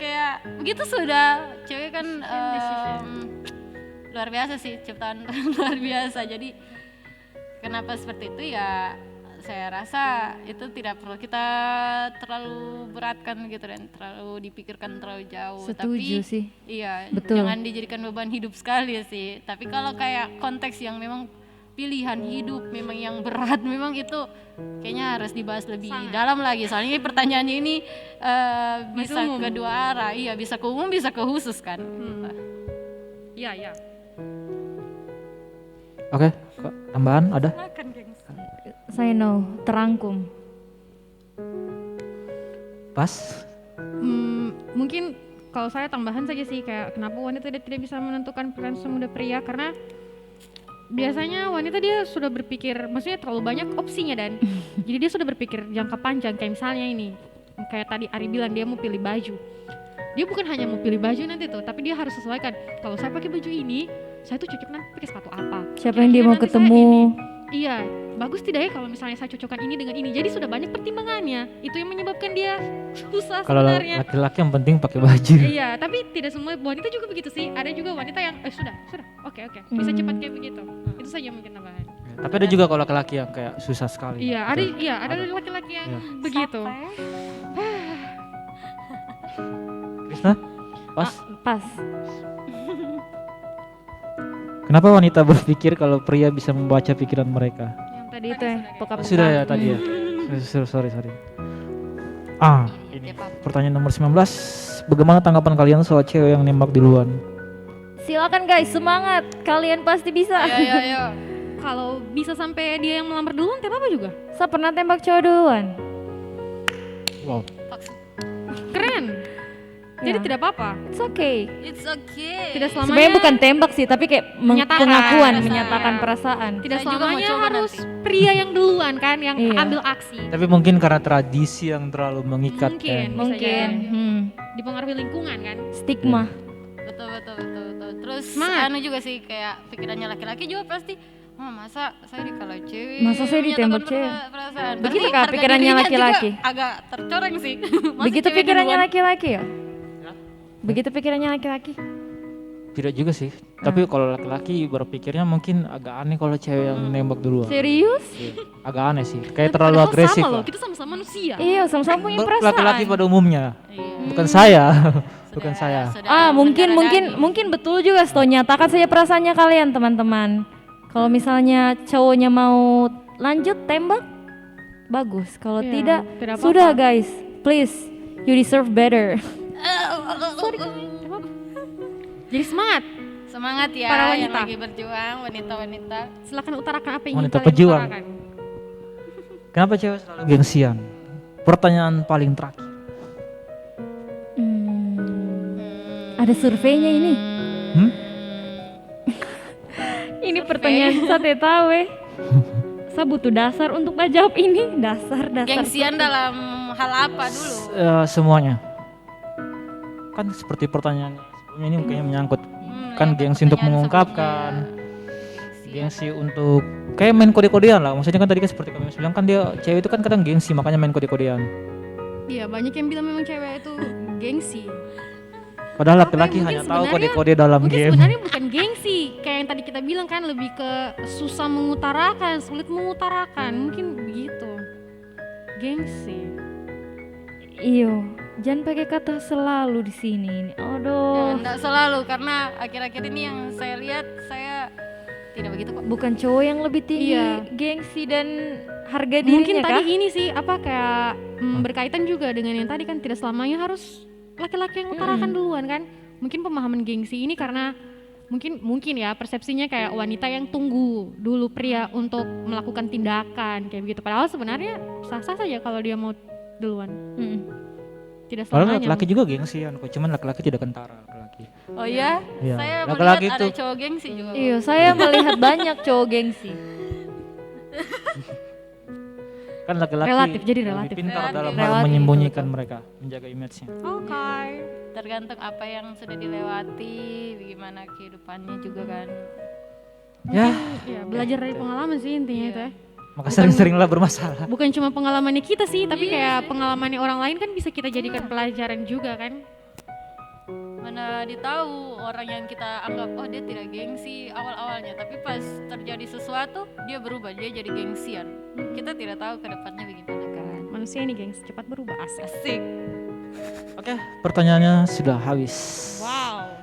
[SPEAKER 3] kayak begitu sudah. Cewek kan luar biasa sih, ciptaan luar biasa. Jadi kenapa seperti itu ya, saya rasa itu tidak perlu kita terlalu beratkan gitu dan terlalu dipikirkan terlalu jauh.
[SPEAKER 4] Setuju
[SPEAKER 3] Tapi
[SPEAKER 4] sih.
[SPEAKER 3] iya,
[SPEAKER 4] Betul.
[SPEAKER 3] jangan dijadikan beban hidup sekali sih. Tapi kalau kayak konteks yang memang pilihan hidup memang yang berat, memang itu kayaknya harus dibahas lebih dalam lagi. Soalnya pertanyaannya ini bisa
[SPEAKER 2] umum.
[SPEAKER 3] kedua arah. Iya, bisa ke umum, bisa ke khusus kan.
[SPEAKER 2] Iya.
[SPEAKER 1] Oke, Kak, tambahan ada?
[SPEAKER 3] Makan, gengs.
[SPEAKER 4] Saya no, terangkum.
[SPEAKER 1] Pas?
[SPEAKER 2] Mungkin kalau saya tambahan saja sih, kayak kenapa wanita tidak bisa menentukan pilihan semudah pria, karena biasanya wanita dia sudah berpikir, maksudnya terlalu banyak opsinya dan jadi dia sudah berpikir jangka panjang. Kayak misalnya ini, kayak tadi Ari bilang dia mau pilih baju, dia bukan hanya mau pilih baju nanti tuh, tapi dia harus sesuaikan. Kalau saya pakai baju ini, saya tuh cocok nanti pakai sepatu apa?
[SPEAKER 4] Siapa yang dia
[SPEAKER 2] Kira-kira
[SPEAKER 4] mau
[SPEAKER 2] nanti saya
[SPEAKER 4] ketemu?
[SPEAKER 2] ini. Iya, bagus tidak ya kalau misalnya saya cocokkan ini dengan ini. Jadi sudah banyak pertimbangannya. Itu yang menyebabkan dia susah
[SPEAKER 1] Kalau
[SPEAKER 2] sebenarnya.
[SPEAKER 1] laki-laki yang penting pakai baju.
[SPEAKER 2] Iya, tapi tidak semua wanita juga begitu sih. Ada juga wanita yang sudah, oke, bisa cepat kayak begitu. Itu saja mungkin tambahan.
[SPEAKER 1] Tapi ada juga kalau laki-laki yang kayak susah sekali.
[SPEAKER 2] Iya,
[SPEAKER 1] Gitu.
[SPEAKER 2] ada laki-laki yang
[SPEAKER 1] Iya.
[SPEAKER 2] begitu.
[SPEAKER 1] Krisna? Pas?
[SPEAKER 4] Pas.
[SPEAKER 1] Kenapa wanita berpikir kalau pria bisa membaca pikiran mereka?
[SPEAKER 4] Yang tadi itu ya, peka-peka.
[SPEAKER 1] Sudah ya tadi ya. Sorry. Ini pertanyaan nomor 19. Bagaimana tanggapan kalian soal cewek yang nembak duluan?
[SPEAKER 4] Silakan guys, semangat. Kalian pasti bisa.
[SPEAKER 3] Ayo.
[SPEAKER 2] Kalau bisa sampai dia yang melamar duluan, tidak apa juga.
[SPEAKER 4] Saya pernah tembak cowok duluan.
[SPEAKER 1] Wow.
[SPEAKER 2] Keren. Jadi
[SPEAKER 4] Ya.
[SPEAKER 2] tidak apa-apa.
[SPEAKER 4] It's okay.
[SPEAKER 3] It's okay.
[SPEAKER 2] Tidak selamanya.
[SPEAKER 4] Sebenarnya bukan tembak sih, tapi kayak
[SPEAKER 2] Menyatakan
[SPEAKER 4] pengakuan,
[SPEAKER 2] perasaan.
[SPEAKER 4] menyatakan perasaan.
[SPEAKER 2] Tidak
[SPEAKER 3] Saya juga mau
[SPEAKER 2] selamanya
[SPEAKER 3] coba
[SPEAKER 2] harus
[SPEAKER 3] nanti.
[SPEAKER 2] pria yang duluan kan yang
[SPEAKER 4] Iya.
[SPEAKER 2] ambil aksi.
[SPEAKER 1] Tapi mungkin karena tradisi yang terlalu mengikat
[SPEAKER 2] Mungkin.
[SPEAKER 1] kan.
[SPEAKER 2] Bisa
[SPEAKER 4] Mungkin.
[SPEAKER 2] jadi. Dipengaruhi lingkungan kan.
[SPEAKER 4] Stigma.
[SPEAKER 3] Betul. Terus
[SPEAKER 2] Semangat.
[SPEAKER 3] anu juga sih kayak pikirannya laki-laki juga pasti masa saya kalau cewek
[SPEAKER 4] Masa saya ditembak
[SPEAKER 3] menyatakan
[SPEAKER 4] cewek?
[SPEAKER 3] perasaan.
[SPEAKER 4] Begitu
[SPEAKER 3] Berarti
[SPEAKER 4] kah
[SPEAKER 3] harga
[SPEAKER 4] pikirannya
[SPEAKER 3] dirinya
[SPEAKER 4] laki-laki?
[SPEAKER 3] juga agak tercoreng sih. Masa
[SPEAKER 4] Begitu
[SPEAKER 3] cewek
[SPEAKER 4] pikirannya
[SPEAKER 3] duluan?
[SPEAKER 4] laki-laki ya? Begitu pikirannya laki-laki?
[SPEAKER 1] Tidak juga sih. Tapi kalau laki-laki berpikirnya mungkin agak aneh kalau cewek yang nembak duluan.
[SPEAKER 4] Serius?
[SPEAKER 1] Iya. Agak aneh sih. Kayak terlalu
[SPEAKER 2] Padahal
[SPEAKER 1] agresif.
[SPEAKER 2] sama loh,
[SPEAKER 1] lah.
[SPEAKER 2] kita sama-sama manusia.
[SPEAKER 4] Iya, sama-sama punya perasaan.
[SPEAKER 1] Laki-laki pada umumnya.
[SPEAKER 3] Iya.
[SPEAKER 1] Bukan saya. Bukan
[SPEAKER 3] Sudah-
[SPEAKER 1] saya.
[SPEAKER 3] sudah
[SPEAKER 4] Mungkin
[SPEAKER 3] mendarah daging.
[SPEAKER 4] mungkin betul juga. Sto, nyatakan saja perasaannya kalian teman-teman. Kalau misalnya cowoknya mau lanjut tembak, bagus. Kalau
[SPEAKER 2] Iya,
[SPEAKER 4] tidak,
[SPEAKER 2] tidak apa-apa.
[SPEAKER 4] sudah guys, please, you deserve better.
[SPEAKER 2] Jadi
[SPEAKER 3] Semangat ya
[SPEAKER 2] Para
[SPEAKER 3] yang
[SPEAKER 2] wanita.
[SPEAKER 3] lagi berjuang, wanita-wanita.
[SPEAKER 2] silakan utarakan apa yang ingin
[SPEAKER 1] Wanita
[SPEAKER 2] kalian
[SPEAKER 1] pejuang.
[SPEAKER 2] utarakan.
[SPEAKER 1] Kenapa cewek selalu gengsian? Pertanyaan paling terakhir.
[SPEAKER 4] Ada surveinya ini.
[SPEAKER 1] Hmm?
[SPEAKER 4] Ini pertanyaan saya tidak tahu Saya butuh dasar untuk menjawab ini. Dasar.
[SPEAKER 3] Gengsian dalam hal apa dulu?
[SPEAKER 1] Semuanya. Kan seperti pertanyaan sebelumnya ini kayaknya menyangkut. Kan
[SPEAKER 3] yang
[SPEAKER 1] gengsi untuk
[SPEAKER 3] pertanyaan
[SPEAKER 1] mengungkapkan.
[SPEAKER 3] sebelumnya.
[SPEAKER 1] Gengsi untuk kayak main kode-kodean lah. Maksudnya kan tadi kan seperti kami bilang kan dia cewek itu kan kadang gengsi makanya main kode-kodean.
[SPEAKER 2] Iya, banyak yang bilang memang cewek itu gengsi.
[SPEAKER 1] Padahal
[SPEAKER 2] Apa
[SPEAKER 1] laki-laki
[SPEAKER 2] yang
[SPEAKER 1] hanya
[SPEAKER 2] mungkin
[SPEAKER 1] tahu
[SPEAKER 2] sebenarnya-
[SPEAKER 1] kode-kode dalam
[SPEAKER 2] Mungkin
[SPEAKER 1] game.
[SPEAKER 2] sebenarnya bukan gengsi, kayak yang tadi kita bilang kan lebih ke susah mengutarakan, sulit mengutarakan, mungkin begitu. Gengsi.
[SPEAKER 4] Iyo, jangan pakai kata selalu di sini. Aduh,
[SPEAKER 3] Enggak selalu karena akhir-akhir ini yang saya lihat saya tidak begitu kok.
[SPEAKER 4] bukan cowok yang lebih tinggi
[SPEAKER 2] Iya.
[SPEAKER 4] gengsi dan harga
[SPEAKER 2] Mungkin
[SPEAKER 4] dirinya
[SPEAKER 2] tadi
[SPEAKER 4] kah?
[SPEAKER 2] ini sih apa kayak berkaitan juga dengan yang tadi kan tidak selamanya harus laki-laki yang utarakan duluan kan. Mungkin pemahaman gengsi ini karena mungkin ya persepsinya kayak wanita yang tunggu dulu pria untuk melakukan tindakan kayak begitu. Padahal sebenarnya sah-sah saja kalau dia mau duluan.
[SPEAKER 4] Mm.
[SPEAKER 2] Tidak
[SPEAKER 1] Padahal
[SPEAKER 2] selamanya.
[SPEAKER 1] laki-laki juga gengsian kok, cuman laki-laki tidak kentara laki-laki.
[SPEAKER 3] Oh iya?
[SPEAKER 1] Iya.
[SPEAKER 3] Saya
[SPEAKER 1] Laki-laki
[SPEAKER 3] melihat ada
[SPEAKER 1] itu-
[SPEAKER 3] cowok gengsi juga. kok.
[SPEAKER 4] Iya, saya melihat banyak cowok gengsi.
[SPEAKER 1] Kan laki-laki
[SPEAKER 2] Relatif, jadi
[SPEAKER 1] lebih
[SPEAKER 2] relatif.
[SPEAKER 1] pintar
[SPEAKER 3] Relatif.
[SPEAKER 1] dalam hal
[SPEAKER 4] Relatif,
[SPEAKER 1] menyembunyikan mereka, menjaga image-nya.
[SPEAKER 2] Oke.
[SPEAKER 3] Tergantung apa yang sudah dilewati, bagaimana kehidupannya juga kan.
[SPEAKER 1] Ya,
[SPEAKER 2] Ya, belajar dari pengalaman sih intinya itu ya.
[SPEAKER 1] maka sering-seringlah bermasalah.
[SPEAKER 2] Bukan cuma pengalamannya kita sih, tapi kayak pengalamannya orang lain kan bisa kita jadikan pelajaran juga kan.
[SPEAKER 3] Mana ditahu orang yang kita anggap oh dia tidak gengsi awal-awalnya, tapi pas terjadi sesuatu dia berubah, dia jadi gengsian. Kita tidak tahu ke depannya bagaimana kan.
[SPEAKER 2] Manusia ini gengs cepat berubah asas.
[SPEAKER 3] Asik.
[SPEAKER 1] Oke, pertanyaannya sudah habis.
[SPEAKER 3] Wow.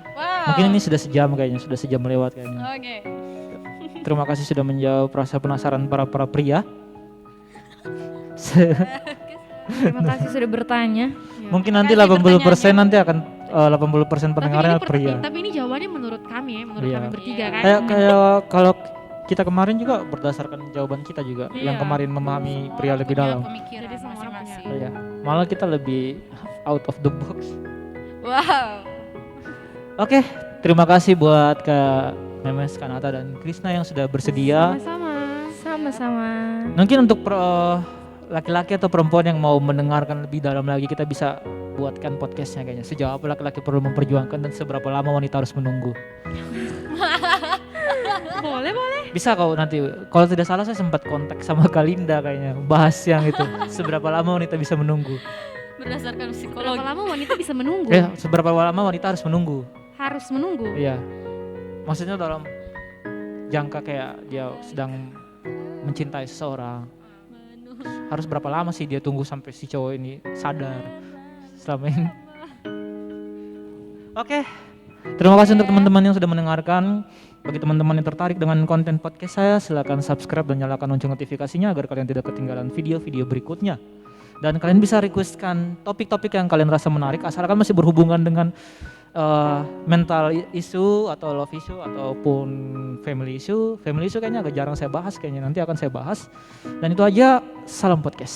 [SPEAKER 1] Mungkin ini sudah sejam kayaknya, sudah sejam lewat kayaknya.
[SPEAKER 3] Oke.
[SPEAKER 1] Terima kasih sudah menjawab rasa penasaran para pria.
[SPEAKER 4] Terima kasih sudah bertanya.
[SPEAKER 1] Mungkin nanti
[SPEAKER 3] Makasih
[SPEAKER 1] 80% nanti akan 80% pendengarnya pria.
[SPEAKER 2] Tapi ini jawabannya menurut kami ya, menurut
[SPEAKER 1] Iya.
[SPEAKER 2] kami bertiga kan.
[SPEAKER 1] Kayak kalau kita kemarin juga berdasarkan jawaban kita juga yang
[SPEAKER 2] Iya.
[SPEAKER 1] kemarin memahami
[SPEAKER 3] Semua
[SPEAKER 1] pria
[SPEAKER 3] orang
[SPEAKER 1] lebih
[SPEAKER 3] punya
[SPEAKER 1] dalam.
[SPEAKER 3] Pemikiran
[SPEAKER 2] Jadi semua orang
[SPEAKER 3] masing-masing.
[SPEAKER 1] Iya. Malah kita lebih out of the box.
[SPEAKER 3] Wow.
[SPEAKER 1] Oke, terima kasih buat Kak Memes, Kanata dan Krisna yang sudah bersedia.
[SPEAKER 2] Sama-sama.
[SPEAKER 4] Sama-sama.
[SPEAKER 1] Mungkin untuk laki-laki atau perempuan yang mau mendengarkan lebih dalam lagi, kita bisa buatkan podcastnya kayaknya. Sejauh apa laki-laki perlu memperjuangkan dan seberapa lama wanita harus menunggu.
[SPEAKER 2] Boleh, boleh.
[SPEAKER 1] Bisa kau nanti, kalau tidak salah saya sempat kontak sama Kalinda kayaknya, bahas yang itu. Seberapa lama wanita bisa menunggu?
[SPEAKER 3] Berdasarkan
[SPEAKER 2] Berapa
[SPEAKER 3] psikologi.
[SPEAKER 2] lama wanita bisa menunggu?
[SPEAKER 1] Seberapa lama wanita harus menunggu?
[SPEAKER 2] Harus menunggu.
[SPEAKER 1] Iya. Maksudnya dalam jangka kayak dia sedang mencintai seseorang. Harus berapa lama sih dia tunggu sampai si cowok ini sadar selama ini? Oke. Terima kasih untuk teman-teman yang sudah mendengarkan. Bagi teman-teman yang tertarik dengan konten podcast saya, silakan subscribe dan nyalakan lonceng notifikasinya agar kalian tidak ketinggalan video-video berikutnya. Dan kalian bisa requestkan topik-topik yang kalian rasa menarik, asalkan masih berhubungan dengan mental issue atau love issue ataupun family issue. Family issue kayaknya agak jarang saya bahas, kayaknya nanti akan saya bahas. Dan itu aja, salam podcast.